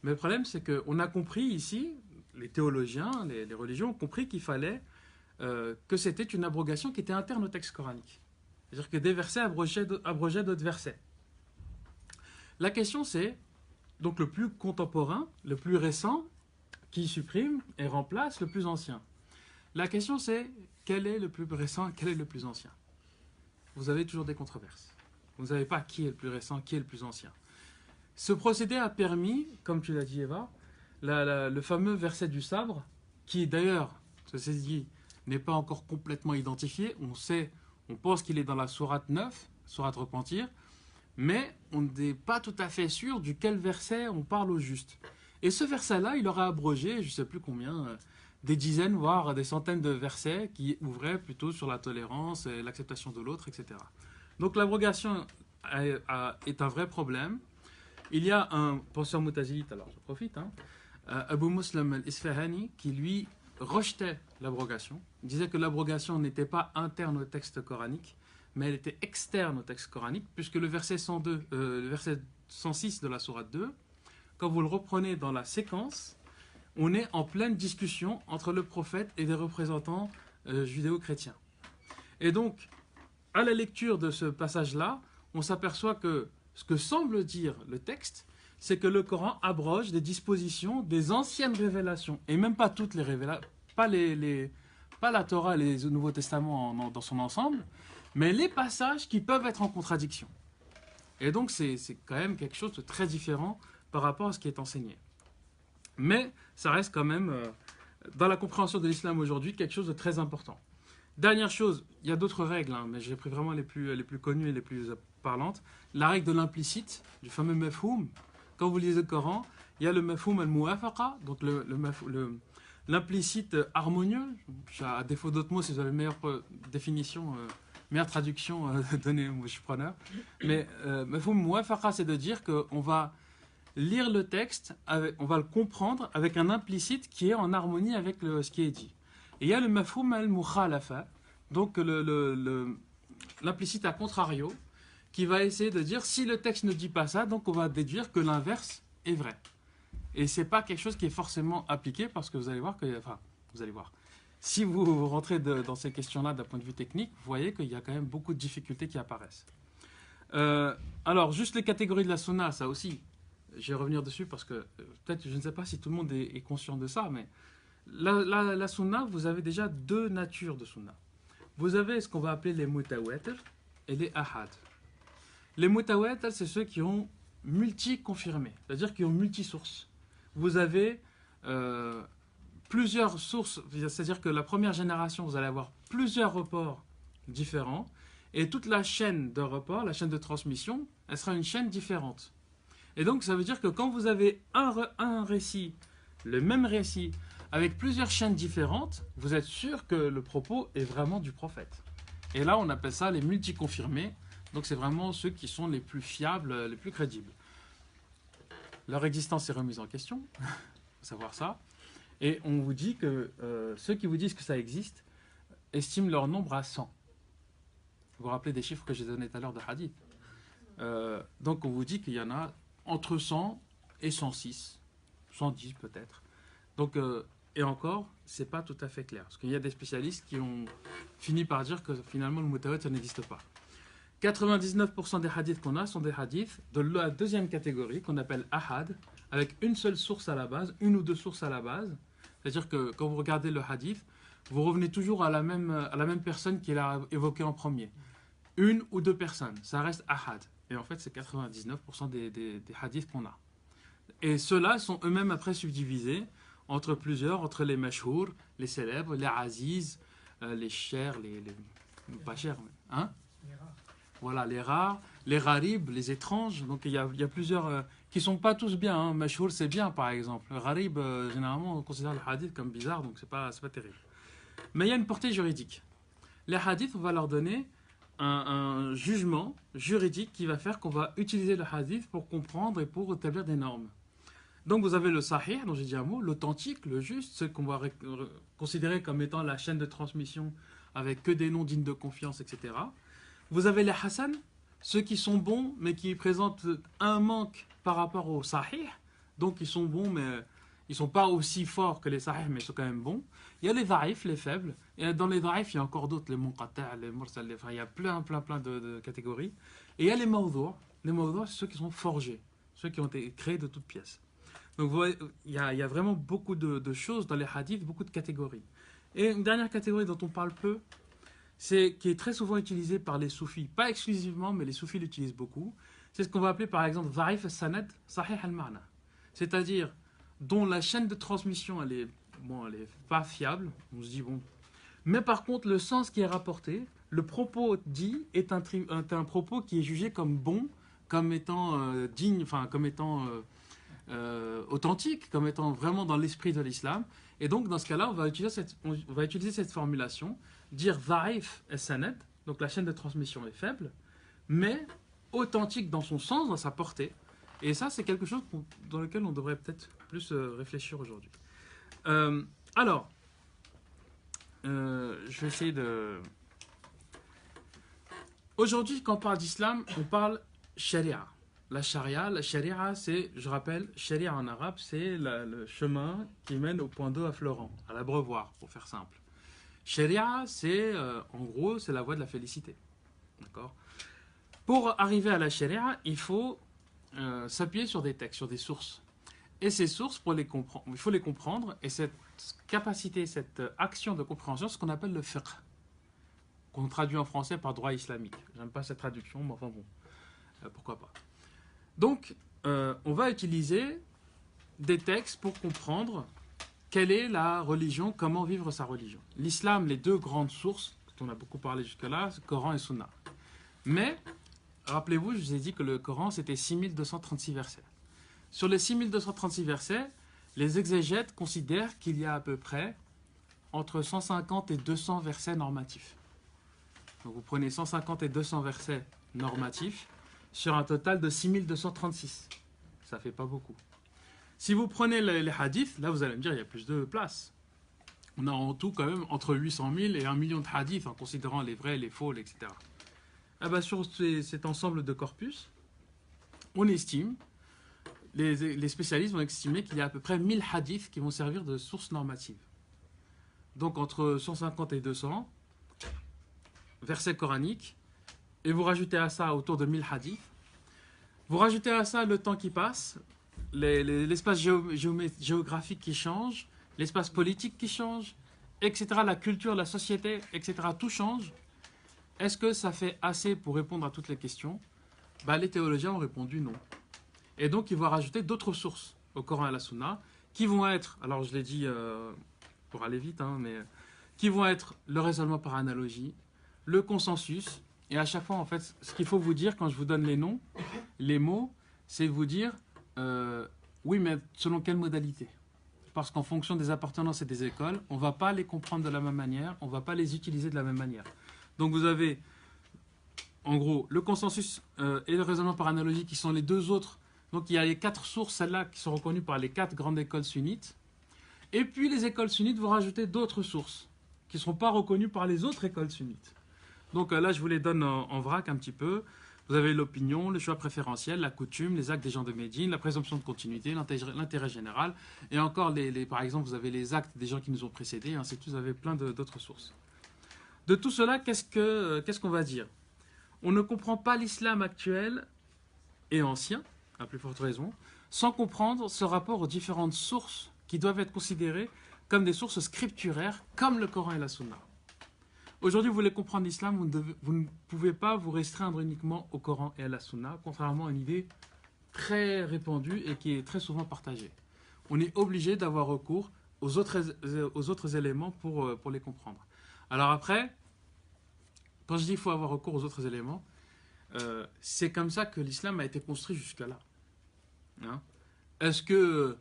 Mais le problème, c'est qu'on a compris ici, les théologiens, les religions ont compris qu'il fallait que c'était une abrogation qui était interne au texte coranique. C'est-à-dire que des versets abrogeaient d'autres versets. La question c'est, donc le plus contemporain, le plus récent, qui supprime et remplace le plus ancien. La question c'est, quel est le plus récent, quel est le plus ancien? Vous avez toujours des controverses. Vous ne savez pas qui est le plus récent, qui est le plus ancien. Ce procédé a permis, comme tu l'as dit Eva, le fameux verset du sabre, qui d'ailleurs, ceci dit, n'est pas encore complètement identifié. On pense qu'il est dans la sourate 9, sourate Repentir, mais on n'est pas tout à fait sûr duquel verset on parle au juste. Et ce verset-là, il aurait abrogé, je ne sais plus combien, des dizaines, voire des centaines de versets qui ouvraient plutôt sur la tolérance, l'acceptation de l'autre, etc. Donc l'abrogation est un vrai problème. Il y a un penseur moutazilite, alors je profite, Abu Muslim al-Isfahani, qui lui rejetait l'abrogation. Il disait que l'abrogation n'était pas interne au texte coranique, mais elle était externe au texte coranique, puisque le verset 106 de la sourate 2, quand vous le reprenez dans la séquence, on est en pleine discussion entre le prophète et des représentants judéo-chrétiens. Et donc, à la lecture de ce passage-là, on s'aperçoit que ce que semble dire le texte, c'est que le Coran abroge des dispositions des anciennes révélations, et même pas toutes les révélations, pas la Torah et les Nouveaux Testaments dans son ensemble, mais les passages qui peuvent être en contradiction. Et donc c'est quand même quelque chose de très différent par rapport à ce qui est enseigné. Mais ça reste quand même, dans la compréhension de l'islam aujourd'hui, quelque chose de très important. Dernière chose, il y a d'autres règles, mais j'ai pris vraiment les plus connues et les plus parlantes. La règle de l'implicite, du fameux mafhoum. Quand vous lisez le Coran, il y a le mafhoum al-muwafaqa, donc l'implicite harmonieux. À défaut d'autres mots, si vous avez une meilleure définition, meilleure traduction, donnez-moi, je suis preneur. Mais mafhoum muwafaqa, c'est de dire qu'on va lire le texte, on va le comprendre avec un implicite qui est en harmonie avec ce qui est dit. Et il y a le mafhoum al-mukhalafa, donc l'implicite à contrario, qui va essayer de dire si le texte ne dit pas ça, donc on va déduire que l'inverse est vrai. Et c'est pas quelque chose qui est forcément appliqué parce que vous allez voir que, enfin, vous allez voir. Si vous rentrez dans ces questions-là d'un point de vue technique, vous voyez qu'il y a quand même beaucoup de difficultés qui apparaissent. Alors, juste les catégories de la sunna, ça aussi, je vais revenir dessus parce que peut-être, je ne sais pas si tout le monde est conscient de ça, mais la sunna, vous avez déjà deux natures de sunna. Vous avez ce qu'on va appeler les mutawatir et les ahad. Les mutawatir, c'est ceux qui ont multi-confirmés, c'est-à-dire qui ont multi-sources. Vous avez plusieurs sources, c'est-à-dire que la première génération, vous allez avoir plusieurs reports différents, et toute la chaîne de reports, la chaîne de transmission, elle sera une chaîne différente. Et donc, ça veut dire que quand vous avez un récit, le même récit, avec plusieurs chaînes différentes, vous êtes sûr que le propos est vraiment du prophète. Et là, on appelle ça les multi-confirmés, donc c'est vraiment ceux qui sont les plus fiables, les plus crédibles. Leur existence est remise en question, il faut savoir ça. Et on vous dit que ceux qui vous disent que ça existe estiment leur nombre à 100. Vous vous rappelez des chiffres que j'ai donnés tout à l'heure de hadith. Donc on vous dit qu'il y en a entre 100 et 106, 110 peut-être. Donc, et encore, c'est pas tout à fait clair. Parce qu'il y a des spécialistes qui ont fini par dire que finalement le mutawatir ça n'existe pas. 99% des hadiths qu'on a sont des hadiths de la deuxième catégorie qu'on appelle ahad, avec une seule source à la base, une ou deux sources à la base. C'est-à-dire que quand vous regardez le hadith, vous revenez toujours à la même personne qui l'a évoqué en premier. Une ou deux personnes, ça reste ahad. Et en fait, c'est 99% des hadiths qu'on a. Et ceux-là sont eux-mêmes après subdivisés entre plusieurs, entre les mashhour, les célèbres, les aziz, les chers, les pas chers, hein? Voilà, les rares, les gharib, les étranges. Donc il y a plusieurs qui sont pas tous bien. Hein. Mashhour, c'est bien par exemple. Le gharib, généralement, on considère le hadith comme bizarre, donc c'est pas terrible. Mais il y a une portée juridique. Les hadiths, on va leur donner un jugement juridique qui va faire qu'on va utiliser le hadith pour comprendre et pour établir des normes. Donc vous avez le sahih, dont j'ai dit un mot, l'authentique, le juste, ce qu'on va considérer comme étant la chaîne de transmission avec que des noms dignes de confiance, etc. Vous avez les hasan, ceux qui sont bons mais qui présentent un manque par rapport au sahih. Donc ils sont bons mais ils ne sont pas aussi forts que les sahih mais ils sont quand même bons. Il y a les dhaïf, les faibles. Et dans les dhaïf, il y a encore d'autres, les munqata', les mursal, il y a plein de catégories. Et il y a les mawdou'. Les mawdou', c'est ceux qui sont forgés, ceux qui ont été créés de toutes pièces. Donc vous voyez, il y a vraiment beaucoup de choses dans les hadiths, beaucoup de catégories. Et une dernière catégorie dont on parle peu, qui est très souvent utilisée par les soufis, pas exclusivement, mais les soufis l'utilisent beaucoup, c'est ce qu'on va appeler par exemple dhaïf al-sanad, sahih al-ma'na. C'est-à-dire dont la chaîne de transmission, elle est pas fiable, on se dit bon. Mais par contre, le sens qui est rapporté, le propos dit est un propos qui est jugé comme bon, comme étant digne, enfin comme étant authentique, comme étant vraiment dans l'esprit de l'islam. Et donc, dans ce cas-là, on va utiliser cette formulation, dire dhaïf as-sanad, donc la chaîne de transmission est faible, mais authentique dans son sens, dans sa portée. Et ça, c'est quelque chose dans lequel on devrait peut-être plus réfléchir aujourd'hui. Alors, je vais essayer de... Aujourd'hui, quand on parle d'islam, on parle sharia. La sharia, c'est, je rappelle, sharia en arabe, c'est le chemin qui mène au point d'eau affleurant, à l'abreuvoir, pour faire simple. Sharia, c'est, en gros, c'est la voie de la félicité. D'accord ? Pour arriver à la sharia, il faut s'appuyer sur des textes, sur des sources. Et ces sources, il faut les comprendre, et cette capacité, cette action de compréhension, c'est ce qu'on appelle le fiqh, qu'on traduit en français par droit islamique. J'aime pas cette traduction, mais enfin bon, pourquoi pas. Donc, on va utiliser des textes pour comprendre quelle est la religion, comment vivre sa religion. L'islam, les deux grandes sources, dont on a beaucoup parlé jusque-là, c'est Coran et Sunna. Mais, rappelez-vous, je vous ai dit que le Coran, c'était 6236 versets. Sur les 6236 versets, les exégètes considèrent qu'il y a à peu près entre 150 et 200 versets normatifs. Donc vous prenez 150 et 200 versets normatifs sur un total de 6236. Ça fait pas beaucoup. Si vous prenez les hadiths, là vous allez me dire il y a plus de place. On a en tout quand même entre 800 000 et 1 million de hadiths en considérant les vrais, les faux, etc. ah bah, sur cet ensemble de corpus, on estime, les spécialistes vont estimer qu'il y a à peu près 1000 hadiths qui vont servir de source normative. Donc entre 150 et 200 versets coraniques, et vous rajoutez à ça autour de 1000 hadiths. Vous rajoutez à ça le temps qui passe, l'espace géographique qui change, l'espace politique qui change, etc. La culture, la société, etc. Tout change. Est-ce que ça fait assez pour répondre à toutes les questions? Bah, les théologiens ont répondu non. Et donc, ils vont rajouter d'autres sources au Coran et à la Sunna, qui vont être, alors je l'ai dit pour aller vite, mais qui vont être le raisonnement par analogie, le consensus, et à chaque fois, en fait, ce qu'il faut vous dire quand je vous donne les noms, les mots, c'est vous dire, oui, mais selon quelle modalité? Parce qu'en fonction des appartenances et des écoles, on ne va pas les comprendre de la même manière, on ne va pas les utiliser de la même manière. Donc vous avez, en gros, le consensus et le raisonnement par analogie qui sont les deux autres. Donc il y a les 4 sources, celles-là, qui sont reconnues par les 4 grandes écoles sunnites. Et puis les écoles sunnites vont rajouter d'autres sources qui ne seront pas reconnues par les autres écoles sunnites. Donc là, je vous les donne en vrac un petit peu. Vous avez l'opinion, le choix préférentiel, la coutume, les actes des gens de Médine, la présomption de continuité, l'intérêt général. Et encore, par exemple, vous avez les actes des gens qui nous ont précédés, ainsi de suite, vous avez plein d'autres sources. De tout cela, qu'est-ce qu'on va dire? On ne comprend pas l'islam actuel et ancien, à plus forte raison, sans comprendre ce rapport aux différentes sources qui doivent être considérées comme des sources scripturaires, comme le Coran et la Sunna. Aujourd'hui, vous voulez comprendre l'islam, vous ne pouvez pas vous restreindre uniquement au Coran et à la Sunna, contrairement à une idée très répandue et qui est très souvent partagée. On est obligé d'avoir recours aux autres éléments pour les comprendre. Alors après, quand je dis qu'il faut avoir recours aux autres éléments, c'est comme ça que l'islam a été construit jusqu'à là. Hein? Est-ce que,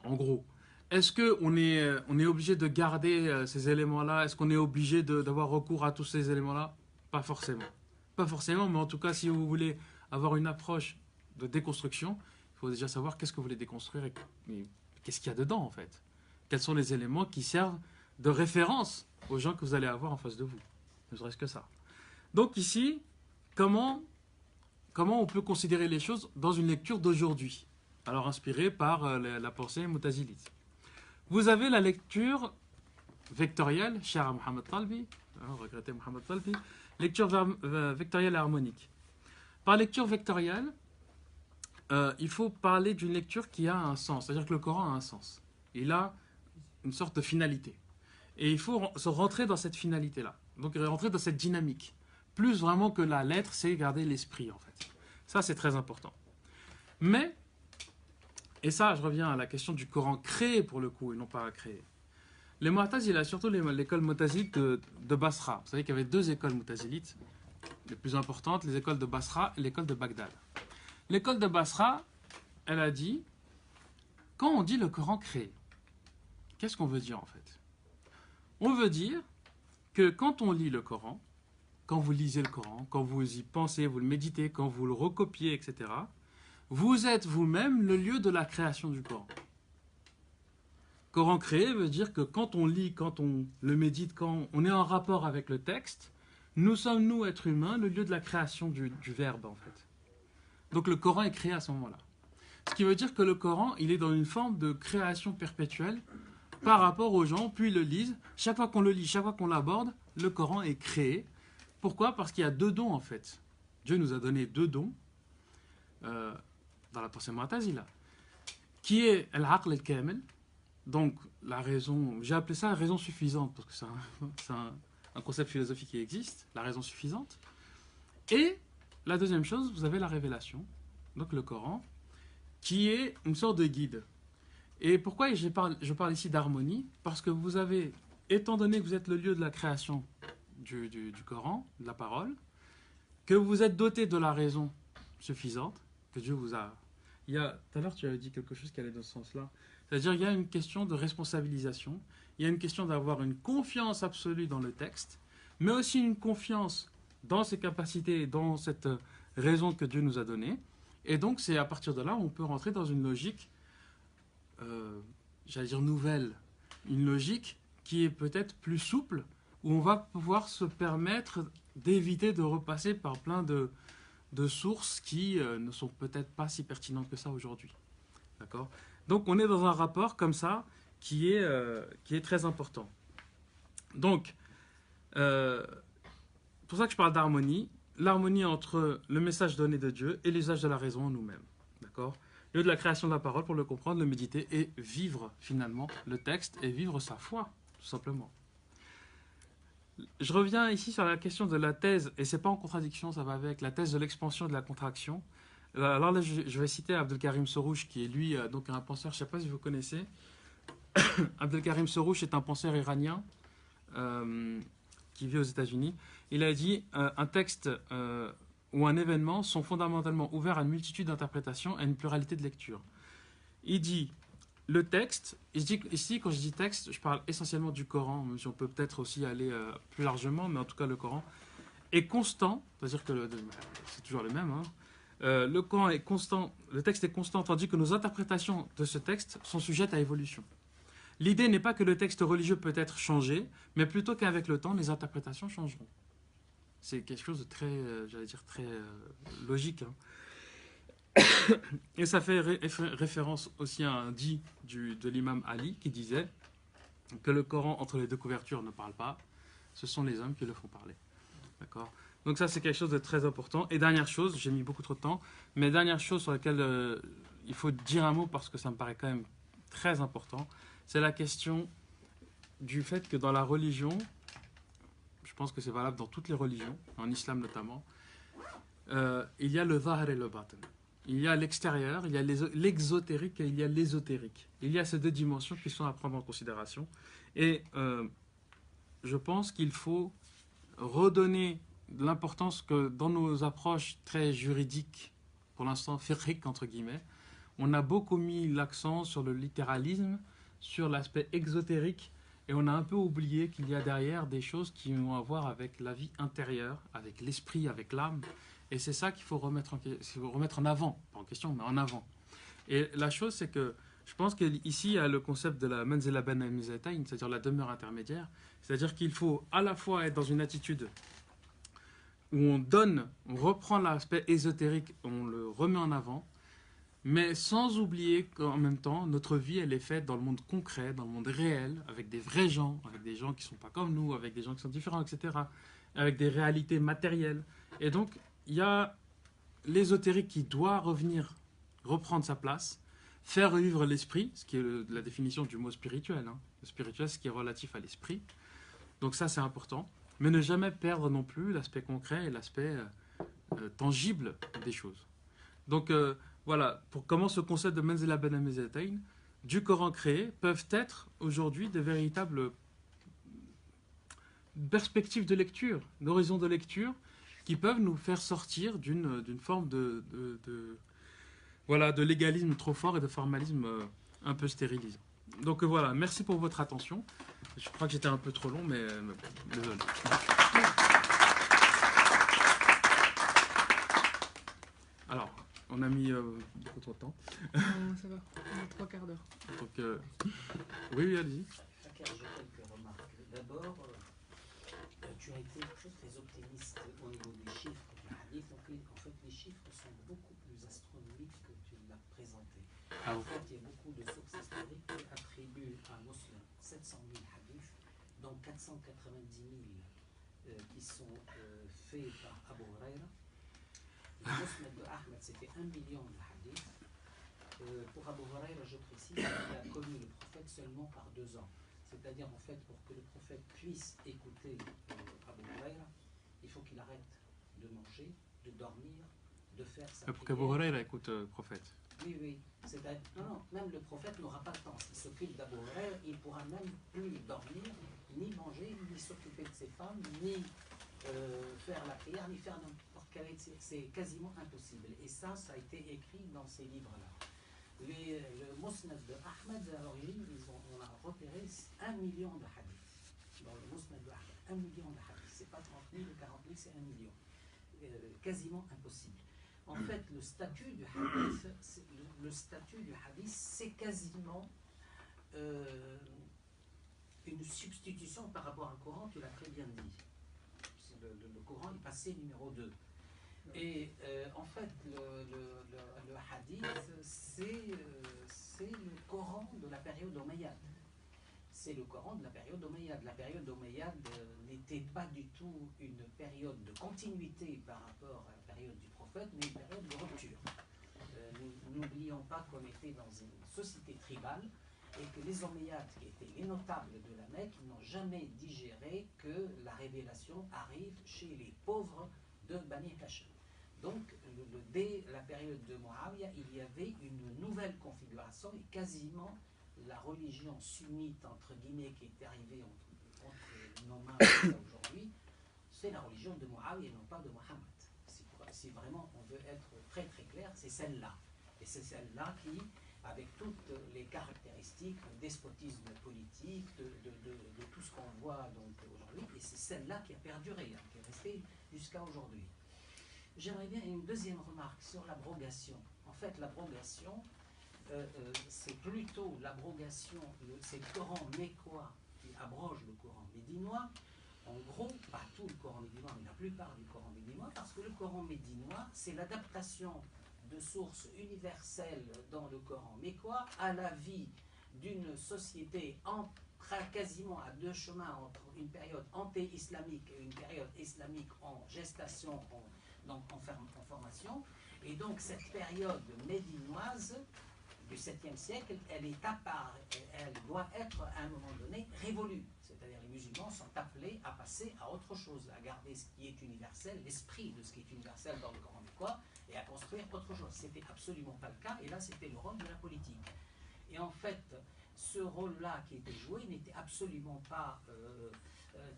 en gros, est-ce qu'on est obligé de garder ces éléments-là? Est-ce qu'on est obligé d'avoir recours à tous ces éléments-là? Pas forcément. Pas forcément, mais en tout cas, si vous voulez avoir une approche de déconstruction, il faut déjà savoir qu'est-ce que vous voulez déconstruire et qu'est-ce qu'il y a dedans, en fait. Quels sont les éléments qui servent de référence aux gens que vous allez avoir en face de vous. Ne serait-ce que ça. Donc ici, comment on peut considérer les choses dans une lecture d'aujourd'hui? Alors inspirée par la pensée moutazilite. Vous avez la lecture vectorielle, cher Mohamed Talbi, regretté Mohamed Talbi, lecture vectorielle et harmonique. Par lecture vectorielle, il faut parler d'une lecture qui a un sens, c'est-à-dire que le Coran a un sens. Il a une sorte de finalité. Et il faut se rentrer dans cette finalité-là, donc rentrer dans cette dynamique. Plus vraiment que la lettre, c'est garder l'esprit, en fait. Ça, c'est très important. Mais, et ça, je reviens à la question du Coran créé, pour le coup, et non pas créé. Les Mu'tazila, surtout l'école Mu'tazilite de Basra. Vous savez qu'il y avait 2 écoles Mu'tazilites, les plus importantes, les écoles de Basra et l'école de Bagdad. L'école de Basra, elle a dit, quand on dit le Coran créé, qu'est-ce qu'on veut dire, en fait? On veut dire que quand on lit le Coran, quand vous lisez le Coran, quand vous y pensez, vous le méditez, quand vous le recopiez, etc., vous êtes vous-même le lieu de la création du Coran. Coran créé veut dire que quand on lit, quand on le médite, quand on est en rapport avec le texte, nous sommes, nous, êtres humains, le lieu de la création du verbe, en fait. Donc le Coran est créé à ce moment-là. Ce qui veut dire que le Coran, il est dans une forme de création perpétuelle par rapport aux gens, puis ils le lisent. Chaque fois qu'on le lit, chaque fois qu'on l'aborde, le Coran est créé. Pourquoi? Parce qu'il y a 2 dons, en fait. Dieu nous a donné 2 dons dans la pensée Mu'tazila, qui est al-aql al-kamil, donc la raison, j'ai appelé ça la raison suffisante, parce que c'est un concept philosophique qui existe, la raison suffisante. Et la deuxième chose, vous avez la révélation, donc le Coran, qui est une sorte de guide. Et pourquoi je parle ici d'harmonie? Parce que vous avez, étant donné que vous êtes le lieu de la création du Coran, de la parole, que vous êtes doté de la raison suffisante, que Dieu vous a... tout à l'heure, tu avais dit quelque chose qui allait dans ce sens-là. C'est-à-dire qu'il y a une question de responsabilisation, il y a une question d'avoir une confiance absolue dans le texte, mais aussi une confiance dans ses capacités, dans cette raison que Dieu nous a donnée. Et donc, c'est à partir de là où on peut rentrer dans une logique, j'allais dire nouvelle, une logique qui est peut-être plus souple, où on va pouvoir se permettre d'éviter de repasser par plein de sources qui ne sont peut-être pas si pertinentes que ça aujourd'hui. D'accord? Donc on est dans un rapport comme ça qui est très important. Donc, pour ça que je parle d'harmonie, l'harmonie entre le message donné de Dieu et l'usage de la raison en nous-mêmes. D'accord? Lieu de la création de la parole pour le comprendre, le méditer et vivre finalement le texte et vivre sa foi, tout simplement. Je reviens ici sur la question de la thèse, et c'est pas en contradiction, ça va avec la thèse de l'expansion et de la contraction. Alors là, je vais citer Abdelkarim Sorouche, qui est lui donc un penseur, je ne sais pas si vous connaissez. Abdelkarim Sorouche est un penseur iranien qui vit aux États-Unis. Il a dit un texte ou un événement sont fondamentalement ouverts à une multitude d'interprétations et à une pluralité de lectures. Il dit le texte, ici quand je dis texte, je parle essentiellement du Coran, mais on peut peut-être aussi aller plus largement, mais en tout cas le Coran est constant, c'est-à-dire que c'est toujours le même. Hein. Le Coran est constant, le texte est constant, tandis que nos interprétations de ce texte sont sujettes à évolution. L'idée n'est pas que le texte religieux peut être changé, mais plutôt qu'avec le temps, les interprétations changeront. C'est quelque chose de très, j'allais dire, très logique. Hein. Et ça fait référence aussi à un dit de l'imam Ali qui disait que le Coran entre les deux couvertures ne parle pas, ce sont les hommes qui le font parler. D'accord ? Donc ça c'est quelque chose de très important. Et dernière chose, j'ai mis beaucoup trop de temps, mais dernière chose sur laquelle il faut dire un mot parce que ça me paraît quand même très important, c'est la question du fait que dans la religion, je pense que c'est valable dans toutes les religions, en islam notamment, il y a le zahir et le batin. Il y a l'extérieur, il y a l'exotérique et il y a l'ésotérique. Il y a ces deux dimensions qui sont à prendre en considération. Et je pense qu'il faut redonner l'importance que dans nos approches très juridiques, pour l'instant fiqhiques entre guillemets, on a beaucoup mis l'accent sur le littéralisme, sur l'aspect exotérique, et on a un peu oublié qu'il y a derrière des choses qui ont à voir avec la vie intérieure, avec l'esprit, avec l'âme. Et c'est ça qu'il faut remettre en avant, pas en question, mais en avant. Et la chose, c'est que je pense qu'ici, il y a le concept de la manzila ben mizatayn, c'est-à-dire la demeure intermédiaire. C'est-à-dire qu'il faut à la fois être dans une attitude où on reprend l'aspect ésotérique, on le remet en avant, mais sans oublier qu'en même temps, notre vie, elle est faite dans le monde concret, dans le monde réel, avec des vrais gens, avec des gens qui ne sont pas comme nous, avec des gens qui sont différents, etc., avec des réalités matérielles. Et donc, il y a l'ésotérique qui doit reprendre sa place, faire vivre l'esprit, ce qui est la définition du mot spirituel. Hein. Le spirituel, ce qui est relatif à l'esprit. Donc ça, c'est important. Mais ne jamais perdre non plus l'aspect concret et l'aspect tangible des choses. Donc voilà, pour comment ce concept de Manzila ben Mizatayn, du Coran créé, peuvent être aujourd'hui de véritables perspectives de lecture, d'horizons de lecture, qui peuvent nous faire sortir d'une forme de légalisme trop fort et de formalisme un peu stérilisant. Donc voilà, merci pour votre attention. Je crois que j'étais un peu trop long, mais désolé. Alors, on a mis beaucoup trop de temps. Ça va, on a 3 quarts d'heure. Donc, oui, allez-y. J'ai quelques remarques. D'abord, tu as été très optimiste au niveau des chiffres du hadith. Donc, en fait, les chiffres sont beaucoup plus astronomiques que tu l'as présenté. Ah bon. En fait, il y a beaucoup de sources historiques qui attribuent à Muslim 700 000 hadiths, dont 490 000 qui sont faits par Abu Huraira. Le Musnad de Ahmed, c'était 1 million de hadiths. Pour Abu Huraira, je précise qu'il a connu le prophète seulement par 2 ans. C'est-à-dire, en fait, pour que le prophète puisse écouter Abu Huraira, il faut qu'il arrête de manger, de dormir, de faire sa prière. Pour qu'Abu Huraira écoute le prophète. Oui, oui. Non, même le prophète n'aura pas le temps. S'il s'occupe d'Abu Huraira, il ne pourra même plus dormir, ni manger, ni s'occuper de ses femmes, ni faire la prière, ni faire n'importe quelle... C'est quasiment impossible. Et ça a été écrit dans ces livres-là. Le Musnad de Ahmed, à l'origine, on a repéré 1 million de hadiths. Dans le Musnad de Ahmed, 1 million de hadiths. C'est pas 30 000 ou 40 000, c'est 1 million. Quasiment impossible. En fait, le statut du hadith, c'est quasiment une substitution par rapport au Coran, tu l'as très bien dit. Le Coran, passé numéro 2. Et en fait, le hadith, c'est le Coran de la période omeyyade. C'est le Coran de la période omeyyade. La période omeyyade n'était pas du tout une période de continuité par rapport à la période du prophète, mais une période de rupture. Nous n'oublions pas qu'on était dans une société tribale et que les Omeyyades, qui étaient les notables de la Mecque, n'ont jamais digéré que la révélation arrive chez les pauvres de Bani Hachim. Donc, dès la période de Muawiyah, il y avait une nouvelle configuration et quasiment la religion sunnite, entre guillemets, qui est arrivée entre nos mains aujourd'hui, c'est la religion de Muawiyah et non pas de Mohammed. Si vraiment on veut être très très clair, c'est celle-là. Et c'est celle-là qui, avec toutes les caractéristiques, le despotisme politique, de tout ce qu'on voit donc aujourd'hui, et c'est celle-là qui a perduré, qui est restée jusqu'à aujourd'hui. J'aimerais bien une deuxième remarque sur l'abrogation. En fait, l'abrogation, c'est plutôt l'abrogation, c'est le Coran mécois qui abroge le Coran médinois. En gros, pas tout le Coran médinois, mais la plupart du Coran médinois, parce que le Coran médinois, c'est l'adaptation de sources universelles dans le Coran mécois à la vie d'une société quasiment à deux chemins entre une période anté-islamique et une période islamique en gestation, en formation. Et donc cette période médinoise du 7e siècle, elle doit être à un moment donné révolue. C'est-à-dire les musulmans sont appelés à passer à autre chose, à garder ce qui est universel, l'esprit de ce qui est universel dans le Coran mécois, et à construire autre chose. Ce n'était absolument pas le cas, et là c'était le rôle de la politique. Et en fait, ce rôle-là qui était joué n'était absolument pas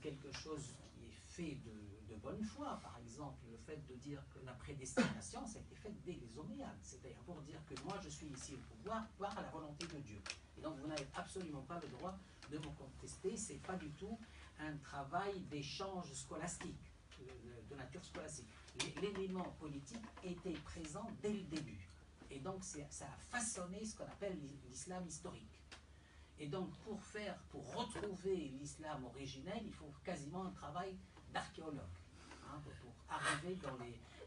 quelque chose qui est fait de bonne foi. Par exemple, le fait de dire que la prédestination, ça a été fait dès les Omeyyades, c'est-à-dire pour dire que moi je suis ici au pouvoir par la volonté de Dieu. Et donc vous n'avez absolument pas le droit de me contester, c'est pas du tout un travail d'échange scolastique, de nature scolastique. L'élément politique était présent dès le début. Et donc ça a façonné ce qu'on appelle l'islam historique. Et donc pour retrouver l'islam originel, il faut quasiment un travail d'archéologue, pour arriver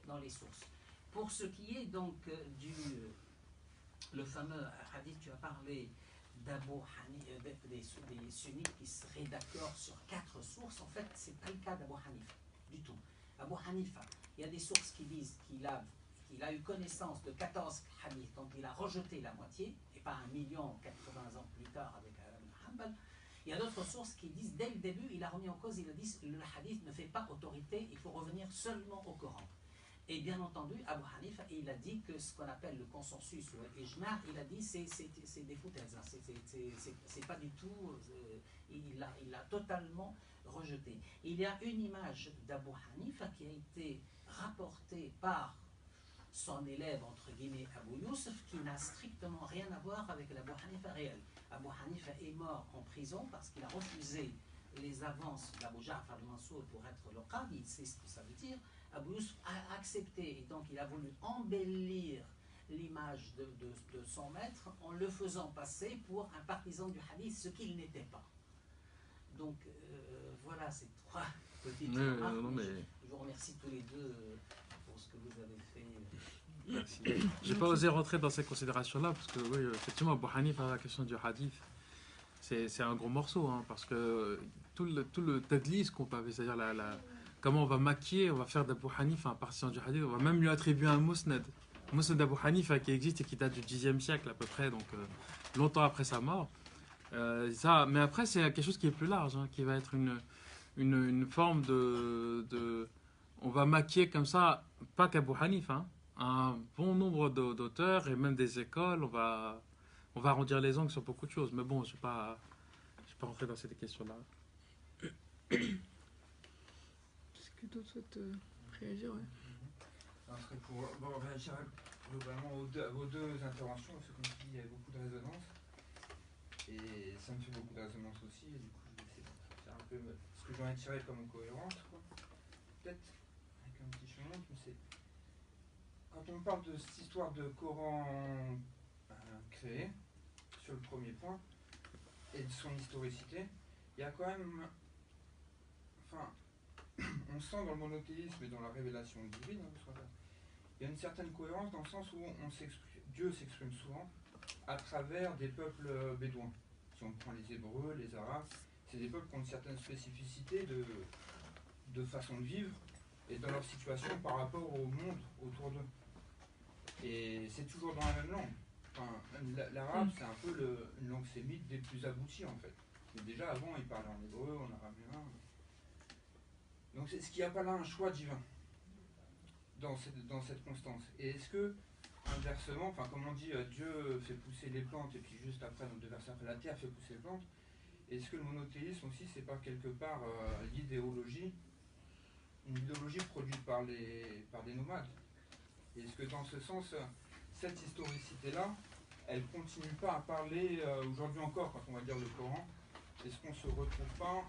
dans les sources. Pour ce qui est donc le fameux hadith, tu as parlé d'Abu Hanifa, des sunnites qui seraient d'accord sur 4 sources. En fait, c'est pas le cas d'Abu Hanifa du tout. Abu Hanifa, il y a des sources qui disent qu'il a eu connaissance de 14 hadiths, donc il a rejeté la moitié, et pas 1 080 ans plus tard avec Hanbal. Il y a d'autres sources qui disent, dès le début, il a remis en cause, il a dit le hadith ne fait pas autorité, il faut revenir seulement au Coran. Et bien entendu, Abu Hanifa, il a dit que ce qu'on appelle le consensus ou l'ijma', il a dit c'est des foutaises, c'est pas du tout, il a totalement rejeté. Il y a une image d'Abu Hanifa qui a été rapportée par son élève, entre guillemets, Abu Youssef, qui n'a strictement rien à voir avec l'Abu Hanifa réel. Abu Hanifa est mort en prison parce qu'il a refusé les avances d'Abu Ja'far al-Mansour pour être le qadi, il sait ce que ça veut dire. Abu Youssef a accepté, et donc il a voulu embellir l'image de son maître en le faisant passer pour un partisan du hadith, ce qu'il n'était pas. Donc voilà ces 3 petites remarques. Je vous remercie tous les deux pour ce que vous avez fait. Merci. J'ai pas osé rentrer dans ces considérations-là parce que oui, effectivement, Abu Hanifa, la question du hadith, c'est un gros morceau, parce que tout le tadlis qu'on peut, c'est-à-dire comment on va maquiller, on va faire d'Abu Hanifa un partisan du hadith, on va même lui attribuer un musnad d'Abu Hanifa qui existe et qui date du 10e siècle à peu près, donc longtemps après sa mort. Mais après, c'est quelque chose qui est plus large, qui va être une forme de on va maquiller comme ça, pas qu'Abu Hanifa, un bon nombre d'auteurs et même des écoles, on va arrondir les angles sur beaucoup de choses. Mais bon, je ne vais pas rentrer dans ces questions-là. Est-ce que d'autres souhaitent réagir? Alors, ce serait pour réagir globalement à vos deux interventions, parce que comme je dis, il y a beaucoup de résonance. Et ça me fait beaucoup de résonance aussi, et du coup, je vais essayer de faire un peu ce que j'en ai tiré comme cohérence, peut-être, avec un petit chemin, mais c'est. Quand on parle de cette histoire de Coran créé, sur le premier point, et de son historicité, il y a quand même. Enfin, on sent dans le monothéisme et dans la révélation divine, hein, il y a une certaine cohérence dans le sens où Dieu s'exprime souvent à travers des peuples bédouins. Si on prend les Hébreux, les Arabes, c'est des peuples qui ont une certaine spécificité de façon de vivre et dans leur situation par rapport au monde autour d'eux. Et c'est toujours dans la même langue. Enfin, l'arabe, c'est un peu une langue sémite des plus abouties en fait. Mais déjà avant, ils parlaient en hébreu, en araméen. Donc est-ce qu'il n'y a pas là un choix divin dans cette constance? Et est-ce que, inversement, enfin comme on dit, Dieu fait pousser les plantes et puis juste après, donc 2 versets après, la terre fait pousser les plantes. Est-ce que le monothéisme aussi, c'est pas quelque part l'idéologie, une idéologie produite par des nomades? Est-ce que dans ce sens, cette historicité-là, elle continue pas à parler aujourd'hui encore, quand on va dire le Coran? Est-ce qu'on se retrouve pas?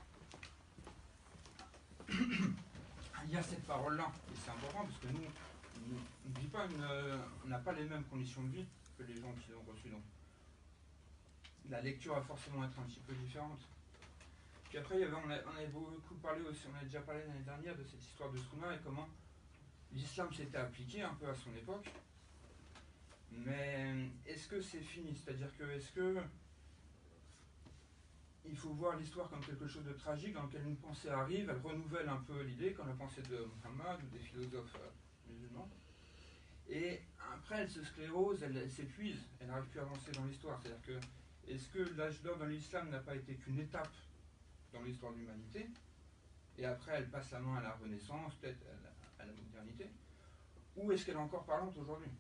Il y a cette parole-là, et c'est important parce que nous, on vit pas on n'a pas les mêmes conditions de vie que les gens qui l'ont reçu. Donc, la lecture va forcément être un petit peu différente. Puis après, on avait beaucoup parlé aussi, on a déjà parlé l'année dernière de cette histoire de Sunna et comment l'islam s'était appliqué un peu à son époque. Mais est-ce que c'est fini? C'est-à-dire que est-ce que il faut voir l'histoire comme quelque chose de tragique dans lequel une pensée arrive, elle renouvelle un peu l'idée, comme la pensée de Muhammad ou des philosophes musulmans. Et après, elle se sclérose, elle s'épuise, elle n'arrive plus à avancer dans l'histoire. C'est-à-dire que, est-ce que l'âge d'or dans l'islam n'a pas été qu'une étape dans l'histoire de l'humanité, et après elle passe la main à la Renaissance, peut-être à la modernité, ou est-ce qu'elle est encore parlante aujourd'hui?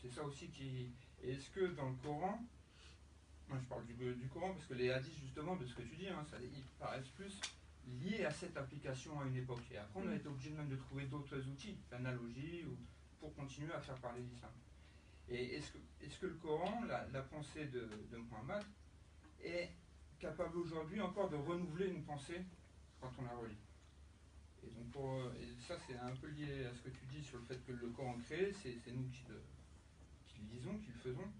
C'est ça aussi qui... Est-ce que dans le Coran, moi je parle du Coran parce que les hadiths justement de ce que tu dis, hein, ils paraissent plus liés à cette application à une époque. Et après on a été obligé même de trouver d'autres outils, l'analogie, pour continuer à faire parler l'islam. Et est-ce que le Coran, la pensée de Muhammad, est capable aujourd'hui encore de renouveler une pensée quand on la relit? Et donc et ça c'est un peu lié à ce que tu dis sur le fait que le Coran créé, c'est nous qui le lisons, qui le faisons.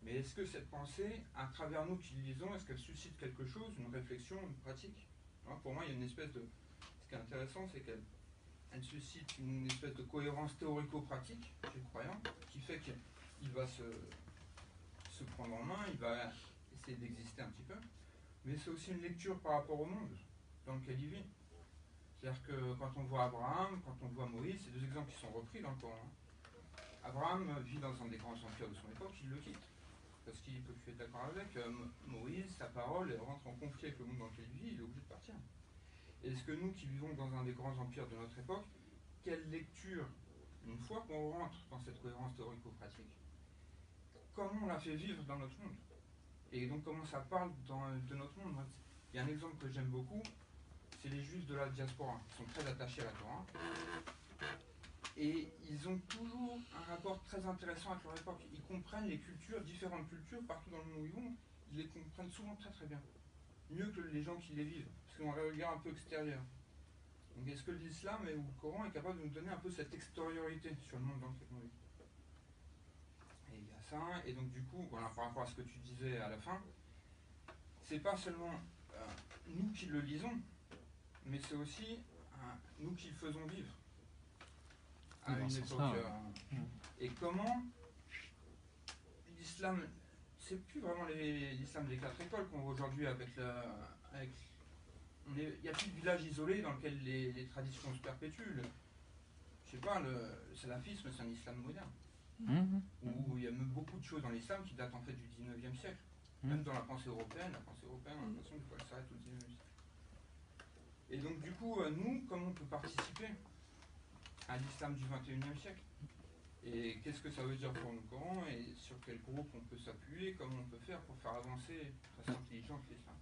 Mais est-ce que cette pensée, à travers nous qui le lisons, est-ce qu'elle suscite quelque chose, une réflexion, une pratique? Pour moi, il y a une espèce de... Ce qui est intéressant, c'est qu'elle suscite une espèce de cohérence théorico-pratique chez le croyant, qui fait qu'il va se prendre en main, il va essayer d'exister un petit peu. Mais c'est aussi une lecture par rapport au monde dans lequel il vit. C'est-à-dire que quand on voit Abraham, quand on voit Moïse, c'est 2 exemples qui sont repris dans le Coran. Abraham vit dans un des grands empires de son époque, il le quitte. Parce qu'il ne peut plus être d'accord avec. Moïse, sa parole, elle rentre en conflit avec le monde dans lequel il vit, il est obligé de partir. Est-ce que nous qui vivons dans un des grands empires de notre époque, quelle lecture, une fois qu'on rentre dans cette cohérence théorico-pratique, comment on la fait vivre dans notre monde? Et donc comment ça parle de notre monde? Il y a un exemple que j'aime beaucoup, c'est les Juifs de la diaspora. Ils sont très attachés à la Torah. Et ils ont toujours un rapport très intéressant avec leur époque. Ils comprennent les cultures, différentes cultures, partout dans le monde où ils vont. Ils les comprennent souvent très très bien. Mieux que les gens qui les vivent. Parce qu'ils ont un regard un peu extérieur. Donc est-ce que l'islam ou le Coran est capable de nous donner un peu cette extériorité sur le monde dans lequel on vit? Et il y a ça. Et donc du coup, voilà, par rapport à ce que tu disais à la fin, c'est pas seulement nous qui le lisons, mais c'est aussi nous qui le faisons vivre à une époque. Et comment l'islam, c'est plus vraiment l'islam des 4 écoles qu'on voit aujourd'hui il n'y a plus de village isolé dans lequel les traditions se perpétuent. Je sais pas, le salafisme, c'est un islam moderne. Où il y a même beaucoup de choses dans l'islam qui datent en fait du 19e siècle. Même dans la pensée européenne, on a l'impression qu'elle s'arrête au 19e siècle. Et donc du coup, nous, comment on peut participer à l'islam du 21e siècle? Et qu'est-ce que ça veut dire pour nos Corans? Et sur quel groupe on peut s'appuyer? Comment on peut faire pour faire avancer de façon intelligente l'islam?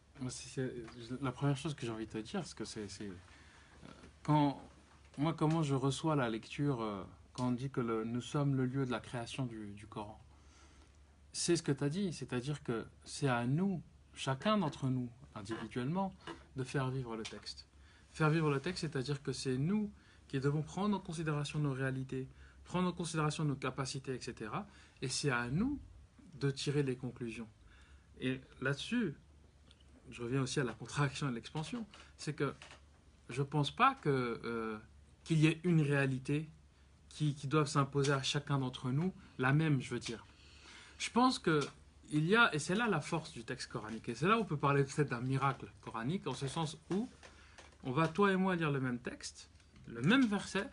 La première chose que j'ai envie de te dire, c'est que comment je reçois la lecture, quand on dit que nous sommes le lieu de la création du Coran. C'est ce que tu as dit, c'est-à-dire que c'est à nous, chacun d'entre nous, individuellement, de faire vivre le texte. Faire vivre le texte, c'est-à-dire que c'est nous qui devons prendre en considération nos réalités, prendre en considération nos capacités, etc. Et c'est à nous de tirer les conclusions. Et là-dessus, je reviens aussi à la contraction et l'expansion, c'est que je pense pas qu'il y ait une réalité qui doive s'imposer à chacun d'entre nous, la même, je veux dire. Je pense que il y a, et c'est là la force du texte coranique, et c'est là où on peut parler peut-être d'un miracle coranique, en ce sens où on va, toi et moi, lire le même texte, le même verset,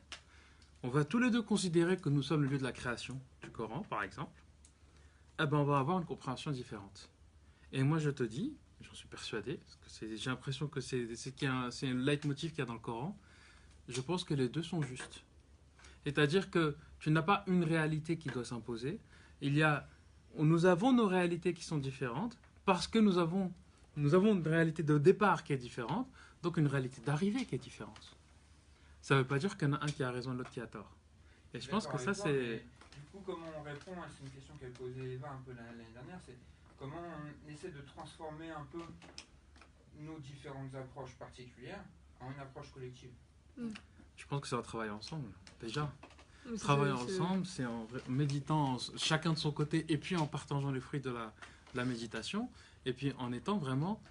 on va tous les deux considérer que nous sommes le lieu de la création du Coran, par exemple, eh ben on va avoir une compréhension différente. Et moi, je te dis, j'en suis persuadé, parce que j'ai l'impression que c'est un leitmotiv qu'il y a dans le Coran, je pense que les deux sont justes. C'est-à-dire que tu n'as pas une réalité qui doit s'imposer, nous avons nos réalités qui sont différentes, parce que nous avons une réalité de départ qui est différente, donc une réalité d'arrivée qui est différente. Ça ne veut pas dire qu'il y en a un qui a raison et l'autre qui a tort. Et je pense que ça, c'est... Du coup, comment on répond, c'est une question qu'elle posait Eva un peu l'année dernière, c'est comment on essaie de transformer un peu nos différentes approches particulières en une approche collective. Je pense que c'est un travail ensemble, déjà. Mais Travailler ensemble, c'est en méditant chacun de son côté et puis en partageant les fruits de la méditation et puis en étant vraiment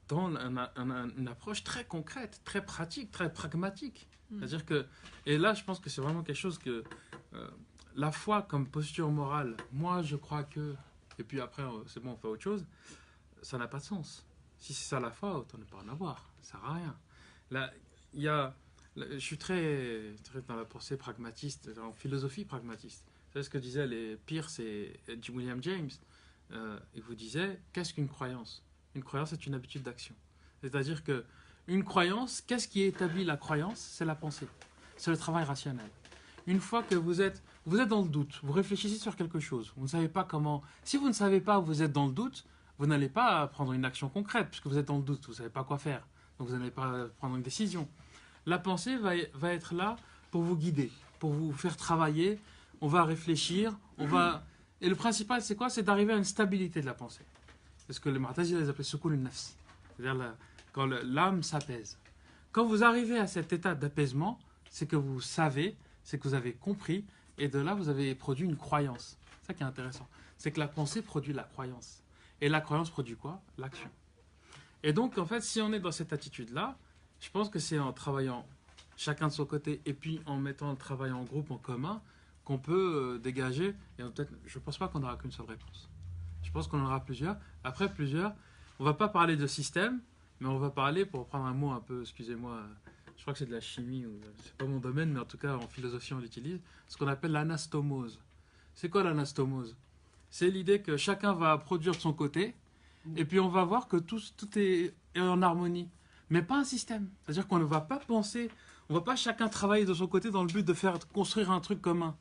dans une approche très concrète, très pratique, très pragmatique. C'est-à-dire que, et là je pense que c'est vraiment quelque chose que la foi comme posture morale, moi je crois que, et puis après c'est bon on fait autre chose, ça n'a pas de sens. Si c'est ça la foi, autant ne pas en avoir, ça sert à rien. Là, je suis très dans la pensée pragmatiste, en philosophie pragmatiste. C'est ce que disaient les Pierce et William James. Ils vous disaient, qu'est-ce qu'une croyance ? Une croyance est une habitude d'action. C'est-à-dire que une croyance, qu'est-ce qui établit la croyance ? C'est la pensée. C'est le travail rationnel. Une fois que vous êtes dans le doute, vous réfléchissez sur quelque chose, vous ne savez pas comment... Si vous ne savez pas, vous êtes dans le doute, vous n'allez pas prendre une action concrète, puisque vous êtes dans le doute, vous ne savez pas quoi faire. Donc vous n'allez pas prendre une décision. La pensée va être là pour vous guider, pour vous faire travailler. On va réfléchir, Et le principal, c'est quoi ? C'est d'arriver à une stabilité de la pensée. C'est ce que les Mu'tazila les appelaient soukoun al-nafs. C'est-à-dire quand l'âme s'apaise. Quand vous arrivez à cet état d'apaisement, c'est que vous savez, c'est que vous avez compris, et de là, vous avez produit une croyance. C'est ça qui est intéressant. C'est que la pensée produit la croyance. Et la croyance produit quoi ? L'action. Et donc, en fait, si on est dans cette attitude-là, je pense que c'est en travaillant chacun de son côté et puis en mettant le travail en groupe, en commun, qu'on peut dégager. Et je ne pense pas qu'on n'aura qu'une seule réponse. Je pense qu'on en aura plusieurs. Après plusieurs, on ne va pas parler de système, mais on va parler, pour prendre un mot un peu, excusez-moi, je crois que c'est de la chimie, c'est pas mon domaine, mais en tout cas en philosophie on l'utilise, ce qu'on appelle l'anastomose. C'est quoi l'anastomose ? C'est l'idée que chacun va produire de son côté, et puis on va voir que tout est en harmonie. Mais pas un système. C'est-à-dire qu'on ne va pas penser, on ne va pas chacun travailler de son côté dans le but de construire un truc commun.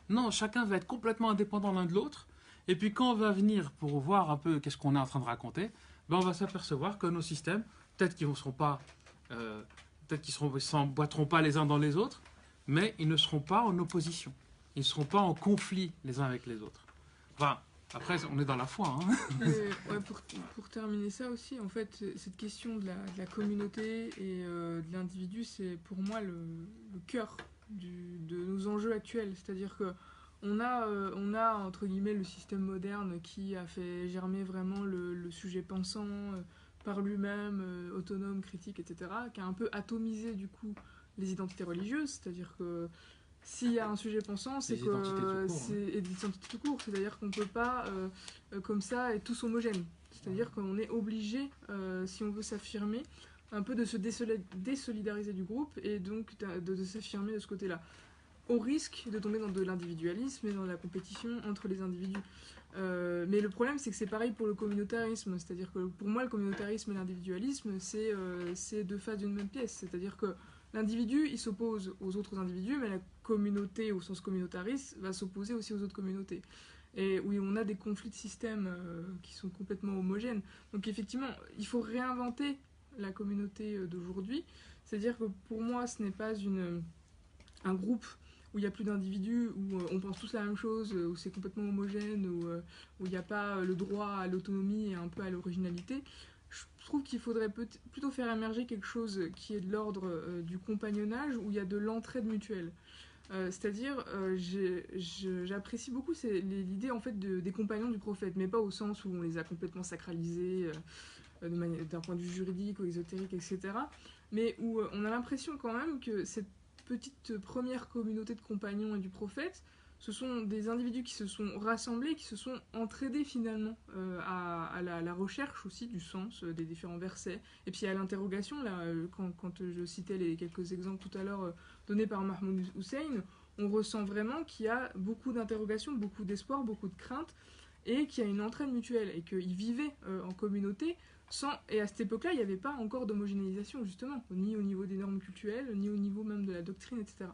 Non, chacun va être complètement indépendant l'un de l'autre. Et puis quand on va venir pour voir un peu qu'est-ce qu'on est en train de raconter, ben on va s'apercevoir que nos systèmes, peut-être qu'ils ne seront pas, peut-être qu'ils s'emboîteront pas les uns dans les autres, mais ils ne seront pas en opposition. Ils ne seront pas en conflit les uns avec les autres. Enfin, après, on est dans la foi. Hein. Ouais, pour terminer ça aussi, en fait, cette question de la communauté et de l'individu, c'est pour moi le cœur de nos enjeux actuels. C'est-à-dire que on a entre guillemets le système moderne qui a fait germer vraiment le sujet pensant par lui-même, autonome, critique, etc., qui a un peu atomisé du coup les identités religieuses. C'est-à-dire que s'il y a un sujet pensant, c'est que c'est des identités tout court. C'est-à-dire qu'on ne peut pas, comme ça, être tous homogènes. C'est-à-dire qu'on est obligé, si on veut s'affirmer, un peu de se désolidariser du groupe et donc de s'affirmer de ce côté-là. Au risque de tomber dans de l'individualisme et dans la compétition entre les individus. Mais le problème, c'est que c'est pareil pour le communautarisme. C'est-à-dire que pour moi, le communautarisme et l'individualisme, c'est deux faces d'une même pièce. C'est-à-dire que l'individu, il s'oppose aux autres individus, mais la communauté, au sens communautariste, va s'opposer aussi aux autres communautés. Et oui, on a des conflits de systèmes qui sont complètement homogènes. Donc effectivement, il faut réinventer la communauté d'aujourd'hui. C'est-à-dire que pour moi, ce n'est pas un groupe où il n'y a plus d'individus, où on pense tous la même chose, où c'est complètement homogène, où il n'y a pas le droit à l'autonomie et un peu à l'originalité. Je trouve qu'il faudrait plutôt faire émerger quelque chose qui est de l'ordre du compagnonnage, où il y a de l'entraide mutuelle. C'est-à-dire, j'apprécie beaucoup l'idée en fait des compagnons du prophète, mais pas au sens où on les a complètement sacralisés d'un point de vue juridique ou ésotérique, etc., mais où on a l'impression quand même que cette petite première communauté de compagnons et du prophète, ce sont des individus qui se sont rassemblés, qui se sont entraidés finalement à la recherche aussi du sens des différents versets. Et puis à l'interrogation, là, quand je citais les quelques exemples tout à l'heure donnés par Mahmoud Hussein, on ressent vraiment qu'il y a beaucoup d'interrogations, beaucoup d'espoir, beaucoup de craintes, et qu'il y a une entraide mutuelle, et qu'ils vivaient en communauté. Et à cette époque-là, il n'y avait pas encore d'homogénéisation, justement, ni au niveau des normes culturelles, ni au niveau même de la doctrine, etc.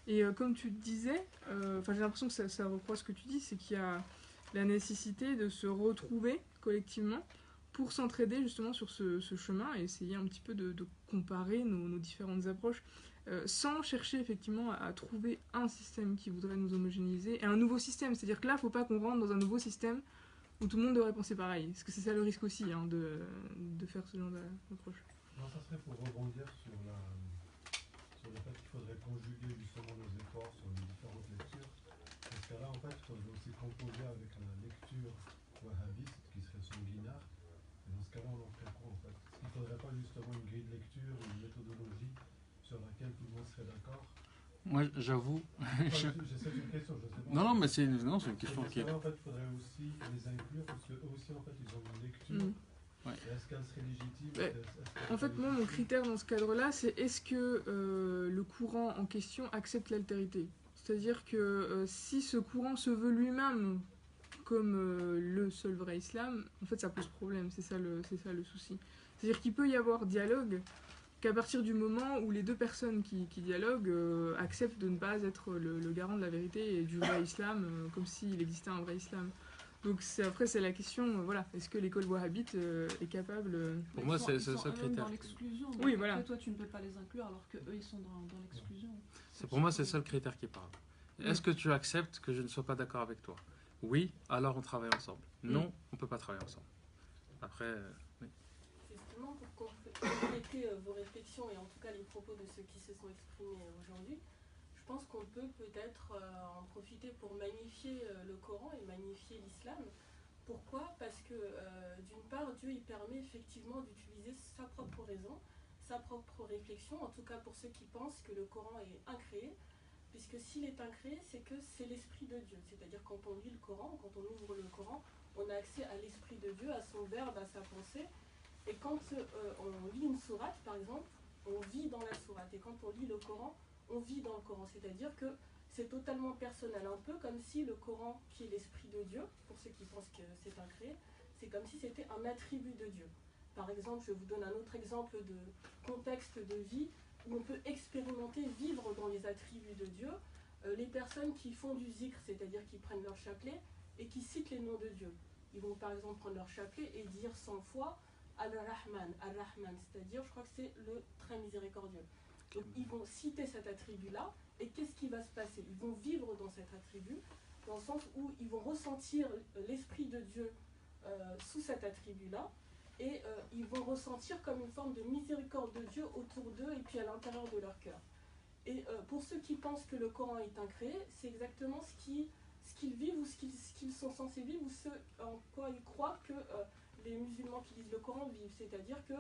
Et comme tu disais, j'ai l'impression que ça reprend ce que tu dis, c'est qu'il y a la nécessité de se retrouver collectivement pour s'entraider justement sur ce chemin et essayer un petit peu de comparer nos différentes approches sans chercher effectivement à trouver un système qui voudrait nous homogénéiser et un nouveau système. C'est-à-dire que là, il ne faut pas qu'on rentre dans un nouveau système où tout le monde devrait penser pareil. Parce que c'est ça le risque aussi, hein, de faire ce genre d'approche. Non, ça serait pour rebondir sur le fait qu'il faudrait conjuguer justement nos efforts sur les différentes lectures. Dans ce cas-là, en fait, il faudrait aussi composer avec la lecture wahhabiste, qui serait sanguinaire. Et dans ce cas-là, on en ferait quoi, en fait? Est-ce qu'il ne faudrait pas justement une grille de lecture, une méthodologie sur laquelle tout le monde serait d'accord? Moi, j'avoue. C'est une question, je sais pas. Non, mais c'est une question qui est. En fait, il faudrait aussi les inclure, parce qu'eux aussi, en fait, ils ont une lecture. Ouais. Est-ce qu'elle serait légitime? En fait, moi, mon critère dans ce cadre-là, c'est est-ce que le courant en question accepte l'altérité? C'est-à-dire que si ce courant se veut lui-même comme le seul vrai islam, en fait, ça pose problème. C'est ça le souci. C'est-à-dire qu'il peut y avoir dialogue qu'à partir du moment où les deux personnes qui dialoguent acceptent de ne pas être le garant de la vérité et du vrai islam, comme s'il existait un vrai islam. Donc après c'est la question, voilà, est-ce que l'école wahhabite est capable Pour moi c'est ça le critère. Dans l'exclusion. Oui, voilà. Toi tu ne peux pas les inclure alors que eux ils sont dans l'exclusion. Pour moi c'est ça le critère qui parle. Est-ce que tu acceptes que je ne sois pas d'accord avec toi? Oui, alors on travaille ensemble. Non, on peut pas travailler ensemble. Après, oui. Justement pour compléter vos réflexions et en tout cas les propos de ceux qui se sont exprimés aujourd'hui. Je pense qu'on peut peut-être en profiter pour magnifier le Coran et magnifier l'islam. Pourquoi? Parce que d'une part, Dieu il permet effectivement d'utiliser sa propre raison, sa propre réflexion, en tout cas pour ceux qui pensent que le Coran est incréé, puisque s'il est incréé, c'est que c'est l'esprit de Dieu. C'est-à-dire quand on lit le Coran, quand on ouvre le Coran, on a accès à l'esprit de Dieu, à son verbe, à sa pensée. Et quand on lit une sourate, par exemple, on vit dans la sourate. Et quand on lit le Coran, on vit dans le Coran, c'est-à-dire que c'est totalement personnel, un peu comme si le Coran, qui est l'esprit de Dieu, pour ceux qui pensent que c'est incréé, c'est comme si c'était un attribut de Dieu. Par exemple, je vous donne un autre exemple de contexte de vie où on peut expérimenter, vivre dans les attributs de Dieu. Les personnes qui font du zikr, c'est-à-dire qui prennent leur chapelet et qui citent les noms de Dieu. Ils vont par exemple prendre leur chapelet et dire 100 fois Al-Rahman, Al-Rahman, c'est-à-dire, je crois que c'est le très miséricordieux. Donc ils vont citer cet attribut-là, et qu'est-ce qui va se passer? Ils vont vivre dans cet attribut, dans le sens où ils vont ressentir l'esprit de Dieu sous cet attribut-là, et ils vont ressentir comme une forme de miséricorde de Dieu autour d'eux et puis à l'intérieur de leur cœur. Et pour ceux qui pensent que le Coran est incréé, c'est exactement ce qu'ils vivent ou ce qu'ils sont censés vivre ou ce en quoi ils croient que les musulmans qui lisent le Coran vivent. C'est-à-dire que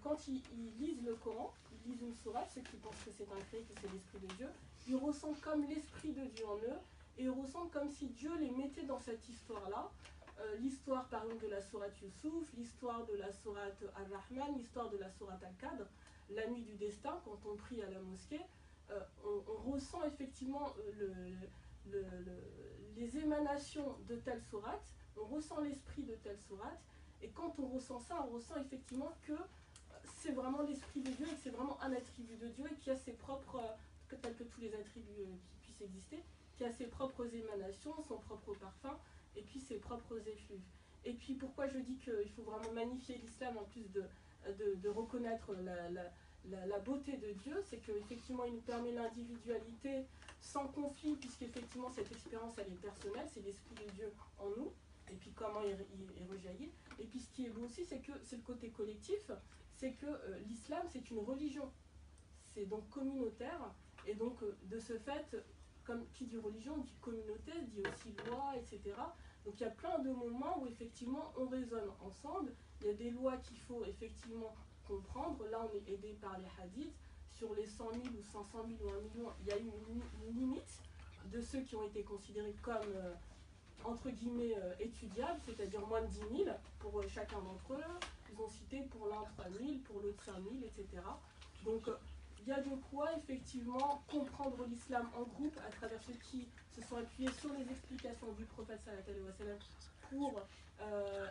quand ils lisent le Coran, ils lisent une sourate, ceux qui pensent que c'est incréé, que c'est l'esprit de Dieu, ils ressentent comme l'esprit de Dieu en eux, et ils ressentent comme si Dieu les mettait dans cette histoire-là. L'histoire par exemple de la sourate Youssouf, l'histoire de la sourate Al-Rahman, l'histoire de la sourate Al-Qadr, la nuit du destin, quand on prie à la mosquée, on ressent effectivement les émanations de telle sourate, on ressent l'esprit de telle sourate, et quand on ressent ça, on ressent effectivement que c'est vraiment l'esprit de Dieu et que c'est vraiment un attribut de Dieu et qui a ses propres, tels que tous les attributs qui puissent exister, qui a ses propres émanations, son propre parfum et puis ses propres effluves. Et puis pourquoi je dis qu'il faut vraiment magnifier l'islam en plus de reconnaître la beauté de Dieu, c'est qu'effectivement il nous permet l'individualité sans conflit, puisqu'effectivement cette expérience elle est personnelle, c'est l'esprit de Dieu en nous, et puis comment il rejaillit. Et puis ce qui est beau aussi, c'est que c'est le côté collectif, c'est que l'islam c'est une religion, c'est donc communautaire, et donc de ce fait, comme qui dit religion dit communauté, dit aussi loi, etc. Donc il y a plein de moments où effectivement on raisonne ensemble, il y a des lois qu'il faut effectivement comprendre. Là, on est aidé par les hadiths. Sur les 100 000 ou 500 000 ou 1 million, il y a eu une limite de ceux qui ont été considérés comme, entre guillemets, étudiables, c'est-à-dire moins de 10 000 pour chacun d'entre eux. Ils ont cité pour l'un 3 000, pour l'autre 5 000, etc. Donc, il y a de quoi, effectivement, comprendre l'islam en groupe à travers ceux qui se sont appuyés sur les explications du prophète sallallahu alayhi wa sallam pour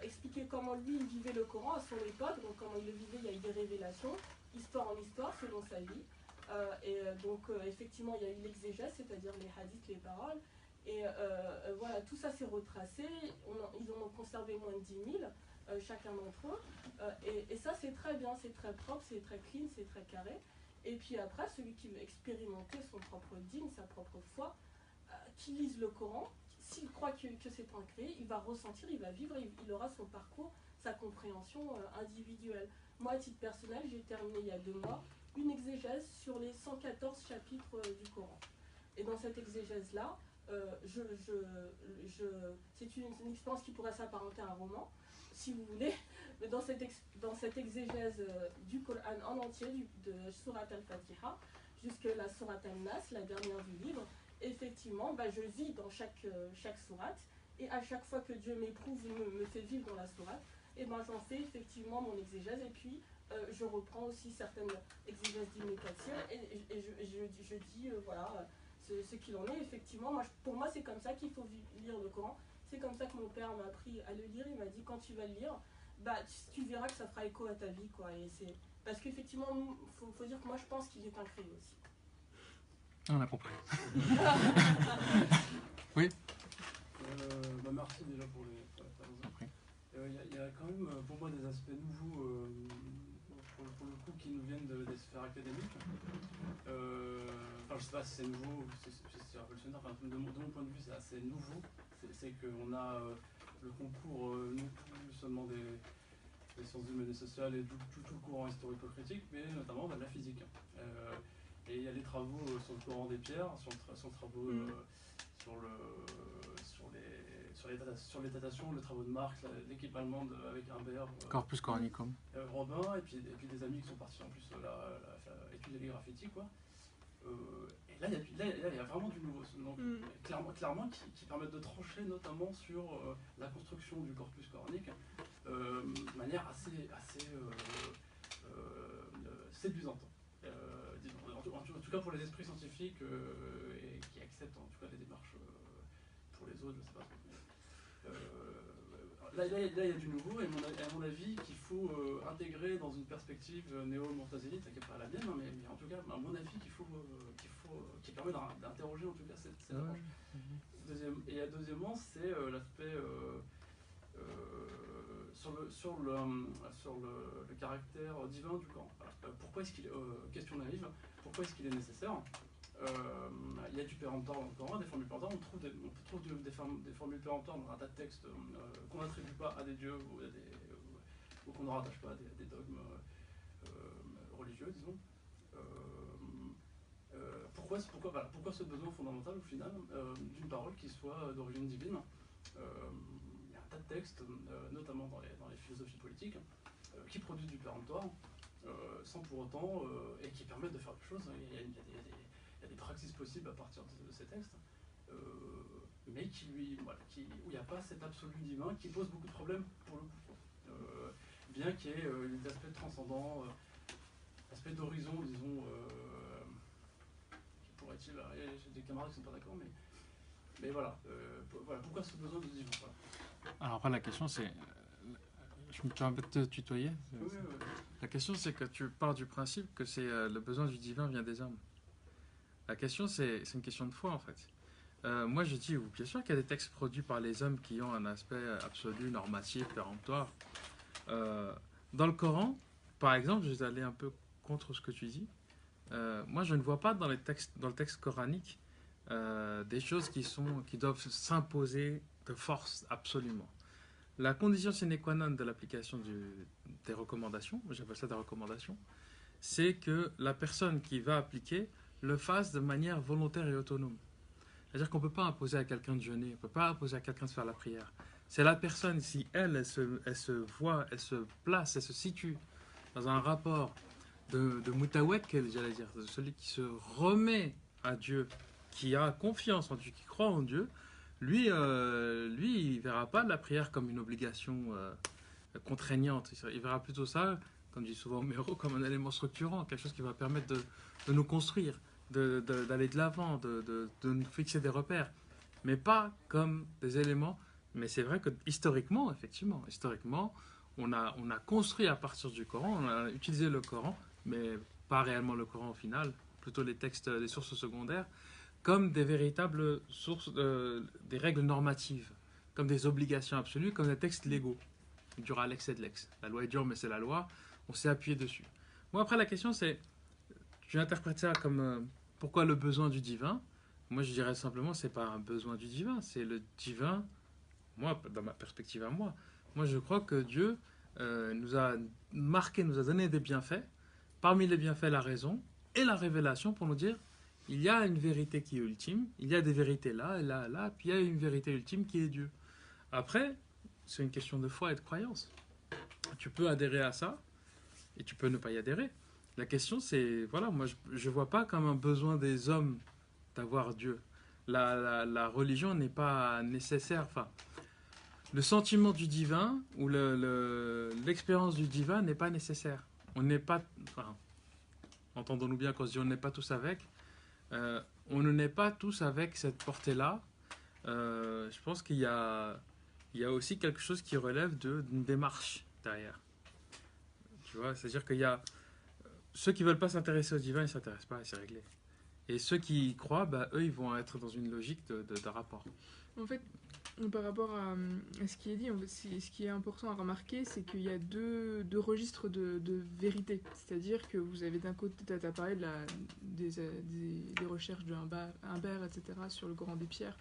expliquer comment lui il vivait le Coran à son époque, donc comment il le vivait, il y a eu des révélations, histoire en histoire, selon sa vie. Donc effectivement il y a eu l'exégèse, c'est-à-dire les hadiths, les paroles, et voilà, tout ça s'est retracé, ils en ont conservé moins de 10 000, chacun d'entre eux, et ça c'est très bien, c'est très propre, c'est très clean, c'est très carré. Et puis après, celui qui veut expérimenter son propre dîme, sa propre foi, qui lise le Coran, s'il croit que c'est ancré, il va ressentir, il va vivre, il aura son parcours, sa compréhension individuelle. Moi, à titre personnel, j'ai terminé il y a 2 mois une exégèse sur les 114 chapitres du Coran. Et dans cette exégèse-là, c'est une expérience qui pourrait s'apparenter à un roman, si vous voulez, mais dans cette exégèse du Coran en entier, de Surat al-Fatiha, jusqu'à la Surat al-Nas, la dernière du livre, effectivement, je vis dans chaque sourate, et à chaque fois que Dieu m'éprouve, me fait vivre dans la sourate, et j'en fais effectivement mon exégèse, et puis je reprends aussi certaines exégèses d'Ibn Kathir, et je dis, voilà, ce qu'il en est, effectivement. Pour moi, c'est comme ça qu'il faut lire le Coran. C'est comme ça que mon père m'a appris à le lire. Il m'a dit, quand tu vas le lire, tu verras que ça fera écho à ta vie, quoi. Et c'est parce qu'effectivement, faut dire que moi, je pense qu'il est incréé aussi. On a compris. Oui. Merci déjà pour la présence. Il y a quand même pour moi des aspects nouveaux pour le coup qui nous viennent des sphères académiques. Je sais pas si c'est nouveau, c'est révolutionnaire. De mon point de vue, c'est assez nouveau. C'est qu'on a le concours non plus seulement des sciences humaines et sociales et tout le courant historico-critique, mais notamment de la physique. Et il y a les travaux sur le courant des pierres, sur les travaux sur les datations, les travaux de Marx, l'équipe allemande avec Humbert, Corpus Coranicum, Robin, et puis des amis qui sont partis en plus étudier les graffitis, quoi. Et là, il y a vraiment du nouveau, donc, clairement qui permettent de trancher notamment sur la construction du corpus coranique de manière assez séduisante. En tout cas pour les esprits scientifiques et qui acceptent en tout cas les démarches pour les autres, je sais pas trop. Là, il y a du nouveau, et à mon avis, qu'il faut intégrer dans une perspective néo-mortazélite, qui n'est pas la mienne, hein, mais en tout cas, à mon avis, qui permet d'interroger en tout cas cette approche. Deuxièmement, c'est l'aspect sur le caractère divin du Coran. Voilà. Pourquoi est-ce qu'il question naïve, pourquoi est-ce qu'il est nécessaire? Il y a du péremptoire dans le Coran, des formules péremptoires. On trouve des formules péremptoires dans un tas de textes qu'on n'attribue pas à des dieux ou qu'on ne rattache pas à des dogmes religieux, disons. Pourquoi ce besoin fondamental au final d'une parole qui soit d'origine divine? Il y a un tas de textes, notamment dans les philosophies politiques, qui produisent du péremptoire sans pour autant, et qui permettent de faire des choses. Il y a des praxis possibles à partir de ces textes, mais où il n'y a pas cet absolu divin qui pose beaucoup de problèmes pour le coup. Bien qu'il y ait des aspects transcendants, aspects d'horizon, disons, qui pourraient-ils varier. J'ai des camarades qui ne sont pas d'accord, mais voilà. Pourquoi ce besoin de divin? Voilà. Alors après, la question c'est... Je me permets de te tutoyer. Oui. La question c'est que tu pars du principe que c'est le besoin du divin vient des hommes. La question c'est une question de foi en fait. Moi je dis, bien sûr qu'il y a des textes produits par les hommes qui ont un aspect absolu, normatif, péremptoire. Dans le Coran, par exemple, je vais aller un peu contre ce que tu dis. Moi je ne vois pas dans le texte coranique des choses qui doivent s'imposer de force absolument. La condition sine qua non de l'application des recommandations, j'appelle ça des recommandations, c'est que la personne qui va appliquer le fasse de manière volontaire et autonome. C'est-à-dire qu'on ne peut pas imposer à quelqu'un de jeûner, on ne peut pas imposer à quelqu'un de faire la prière. C'est la personne, si elle se voit, elle se place, elle se situe dans un rapport de mutawakkil, j'allais dire, de celui qui se remet à Dieu, qui a confiance en Dieu, qui croit en Dieu, lui, il verra pas la prière comme une obligation contraignante. Il verra plutôt ça, comme dit souvent Méro, comme un élément structurant, quelque chose qui va permettre de nous construire, d'aller de l'avant, de nous fixer des repères, mais pas comme des éléments. Mais c'est vrai que historiquement, effectivement, on a construit à partir du Coran, on a utilisé le Coran, mais pas réellement le Coran au final, plutôt les textes, les sources secondaires, comme des véritables sources, des règles normatives, comme des obligations absolues, comme des textes légaux. Dura lex et lex. La loi est dure, mais c'est la loi. On s'est appuyé dessus. Moi, après, la question, c'est, tu interprètes ça comme pourquoi le besoin du divin? Moi, je dirais simplement, c'est pas un besoin du divin, c'est le divin. Moi, dans ma perspective à moi, je crois que Dieu nous a marqué, nous a donné des bienfaits. Parmi les bienfaits, la raison et la révélation pour nous dire il y a une vérité qui est ultime, il y a des vérités là, et là, là, puis il y a une vérité ultime qui est Dieu. Après, c'est une question de foi et de croyance. Tu peux adhérer à ça et tu peux ne pas y adhérer. La question, c'est, voilà, moi, je ne vois pas comme un besoin des hommes d'avoir Dieu. La religion n'est pas nécessaire. Enfin, le sentiment du divin ou l'expérience du divin n'est pas nécessaire. On n'est pas... Enfin, entendons-nous bien quand je dis on n'est pas tous avec. On ne naît pas tous avec cette portée-là. Je pense qu'il y a aussi quelque chose qui relève d'une démarche derrière. Tu vois, c'est-à-dire qu'il y a ceux qui ne veulent pas s'intéresser au divin, ils ne s'intéressent pas et c'est réglé. Et ceux qui y croient, bah, eux, ils vont être dans une logique de rapport. En fait, par rapport à ce qui est dit, ce qui est important à remarquer, c'est qu'il y a deux registres de vérité. C'est-à-dire que vous avez d'un côté, tu as parlé des recherches de Humbert, etc., sur le Coran des Pierres,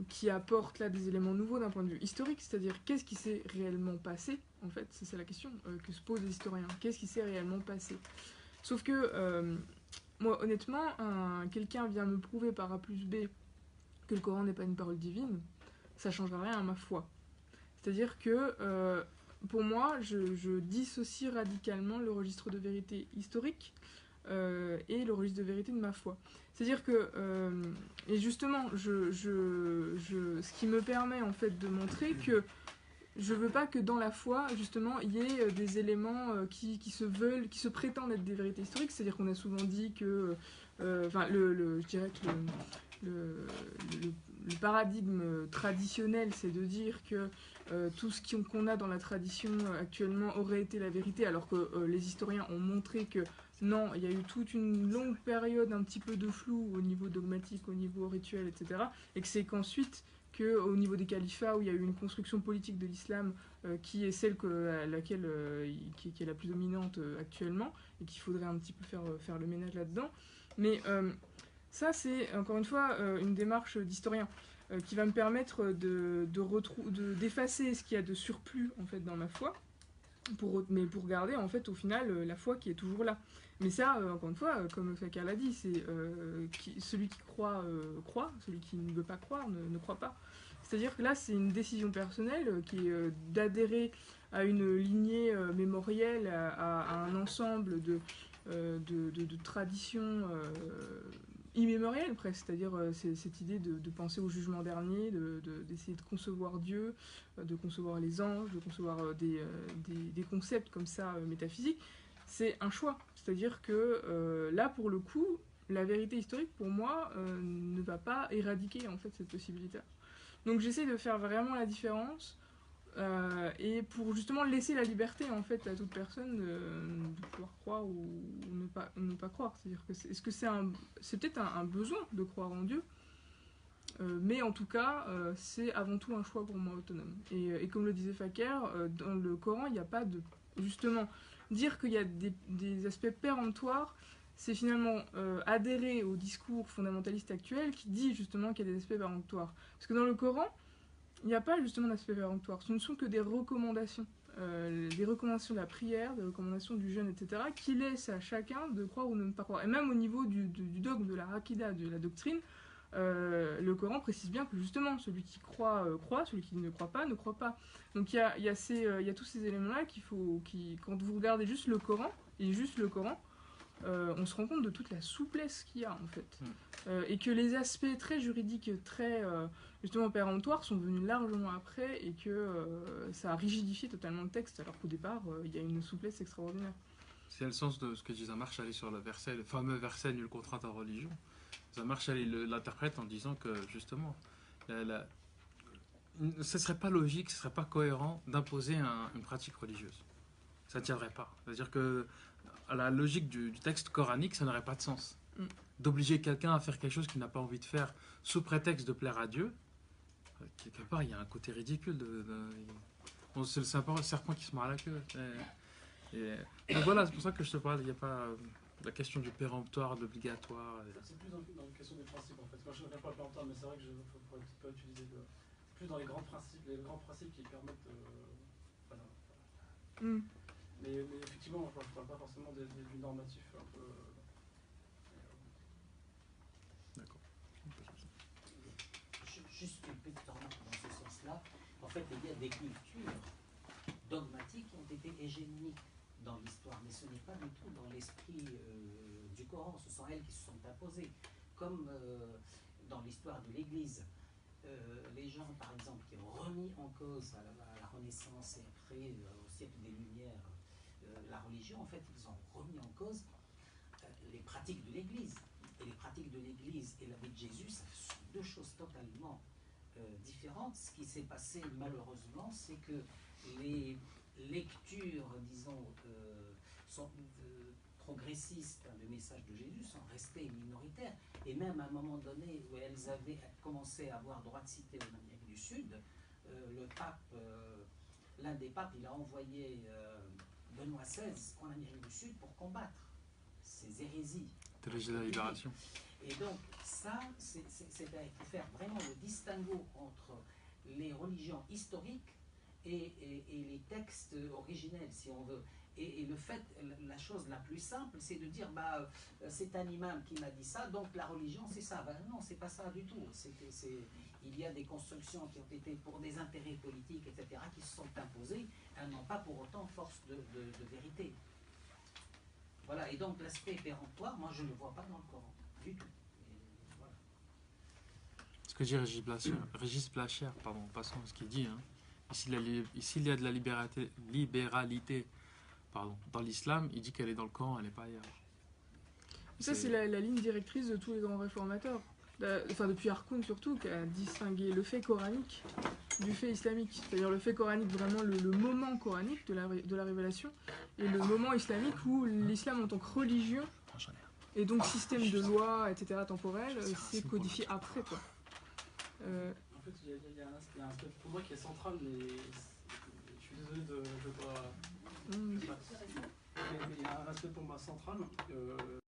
qui apportent là des éléments nouveaux d'un point de vue historique, c'est-à-dire qu'est-ce qui s'est réellement passé, en fait, c'est la question que se posent les historiens. Qu'est-ce qui s'est réellement passé? Sauf que, moi, honnêtement, quelqu'un vient me prouver par A plus B que le Coran n'est pas une parole divine, ça ne changera rien à ma foi. C'est-à-dire que, pour moi, je dissocie radicalement le registre de vérité historique et le registre de vérité de ma foi. C'est-à-dire que, et justement, ce qui me permet en fait de montrer que je veux pas que dans la foi, justement, il y ait des éléments qui se prétendent être des vérités historiques. C'est-à-dire qu'on a souvent dit que, je dirais que le paradigme traditionnel, c'est de dire que tout ce qu'on a dans la tradition actuellement aurait été la vérité, alors que les historiens ont montré que non, il y a eu toute une longue période un petit peu de flou au niveau dogmatique, au niveau rituel, etc. Et que c'est qu'ensuite, au niveau des califats, où il y a eu une construction politique de l'islam qui est celle qui est la plus dominante actuellement, et qu'il faudrait un petit peu faire le ménage là-dedans. Mais ça, c'est encore une fois une démarche d'historien qui va me permettre d'effacer ce qu'il y a de surplus en fait dans ma foi, mais pour garder en fait au final la foi qui est toujours là. Mais ça, encore une fois, comme Fakir l'a dit, c'est celui qui croit, croit, celui qui ne veut pas croire ne croit pas. C'est-à-dire que là, c'est une décision personnelle qui est d'adhérer à une lignée mémorielle, à un ensemble de traditions immémorielles presque, c'est-à-dire cette idée de penser au jugement dernier, d'essayer de concevoir Dieu, de concevoir les anges, de concevoir des concepts comme ça métaphysiques. C'est un choix, c'est-à-dire que là, pour le coup, la vérité historique, pour moi, ne va pas éradiquer en fait cette possibilité. Donc j'essaie de faire vraiment la différence et pour justement laisser la liberté en fait à toute personne de pouvoir croire ou ne pas croire. C'est-à-dire que c'est peut-être un besoin de croire en Dieu, mais en tout cas c'est avant tout un choix pour moi autonome. Et comme le disait Fakir, dans le Coran il n'y a pas de... Justement, dire qu'il y a des aspects péremptoires, c'est finalement adhérer au discours fondamentaliste actuel qui dit justement qu'il y a des aspects péremptoires. Parce que dans le Coran, il n'y a pas justement d'aspect péremptoire. Ce ne sont que des recommandations. Des recommandations de la prière, des recommandations du jeûne, etc., qui laissent à chacun de croire ou de ne pas croire. Et même au niveau du dogme, de la Hakida, de la doctrine, le Coran précise bien que justement, celui qui croit, croit, celui qui ne croit pas, ne croit pas. Donc il y a tous ces éléments-là quand vous regardez juste le Coran, et juste le Coran, on se rend compte de toute la souplesse qu'il y a, en fait. Et que les aspects très juridiques, très justement péremptoires, sont venus largement après, et que ça a rigidifié totalement le texte, alors qu'au départ, il y a une souplesse extraordinaire. C'est le sens de ce que dit Zamar Shali sur le verset, le fameux verset nul contrainte en religion. Zamar Shali l'interprète en disant que justement, ce ne serait pas logique, ce ne serait pas cohérent d'imposer une pratique religieuse. Ça ne tiendrait pas. C'est-à-dire que à la logique du texte coranique, ça n'aurait pas de sens. D'obliger quelqu'un à faire quelque chose qu'il n'a pas envie de faire sous prétexte de plaire à Dieu, quelque part, il y a un côté ridicule. C'est le serpent qui se mord à la queue. Donc voilà, c'est pour ça que je te parle, il n'y a pas la question du péremptoire, de l'obligatoire. C'est plus dans la question des principes en fait. Moi je ne reviens pas le péremptoire, mais c'est vrai que je ne pourrais pas utiliser plus dans les grands principes qui permettent. Voilà. Mais effectivement, je ne parle pas forcément du normatif un peu. D'accord. Juste une petite remarque dans ce sens-là. En fait, il y a des cultures dogmatiques qui ont été hégémoniques dans l'histoire, mais ce n'est pas du tout dans l'esprit du Coran. Ce sont elles qui se sont imposées, comme dans l'histoire de l'Église. Les gens, par exemple, qui ont remis en cause à la Renaissance et après, au siècle des Lumières, la religion, en fait, ils ont remis en cause les pratiques de l'Église. Et les pratiques de l'Église et la vie de Jésus, ça sont deux choses totalement différentes. Ce qui s'est passé, malheureusement, c'est que les lectures, disons, progressistes du message de Jésus sont restées minoritaires. Et même à un moment donné où elles avaient commencé à avoir droit de cité en Amérique du Sud, le pape, l'un des papes, il a envoyé Benoît XVI en Amérique du Sud pour combattre ces hérésies. Théologie de la libération. Et donc, ça, c'est pour faire vraiment le distinguo entre les religions historiques et les textes originels, si on veut. Et le fait, la chose la plus simple, c'est de dire, c'est un imam qui m'a dit ça, donc la religion, c'est ça. Non, c'est pas ça du tout. Il y a des constructions qui ont été pour des intérêts politiques, etc., qui se sont imposées, elles n'ont pas pour autant force de vérité. Voilà, et donc l'aspect péremptoire, moi je ne le vois pas dans le Coran, du tout. Et voilà. Ce que dit Régis Blachère, passons à ce qu'il dit. Ici, il y a de la libéralité dans l'islam, il dit qu'elle est dans le Coran, elle n'est pas ailleurs. Ça, c'est la ligne directrice de tous les grands réformateurs. Depuis Harkoun surtout, qui a distingué le fait coranique du fait islamique. C'est-à-dire le fait coranique, vraiment le moment coranique de la révélation, et le moment islamique où l'islam en tant que religion, et donc système de loi, etc., temporel, c'est codifié après, quoi. En fait, il y a un aspect pour moi qui est central, mais je suis désolé de ne pas... Mais il y a un aspect pour moi central.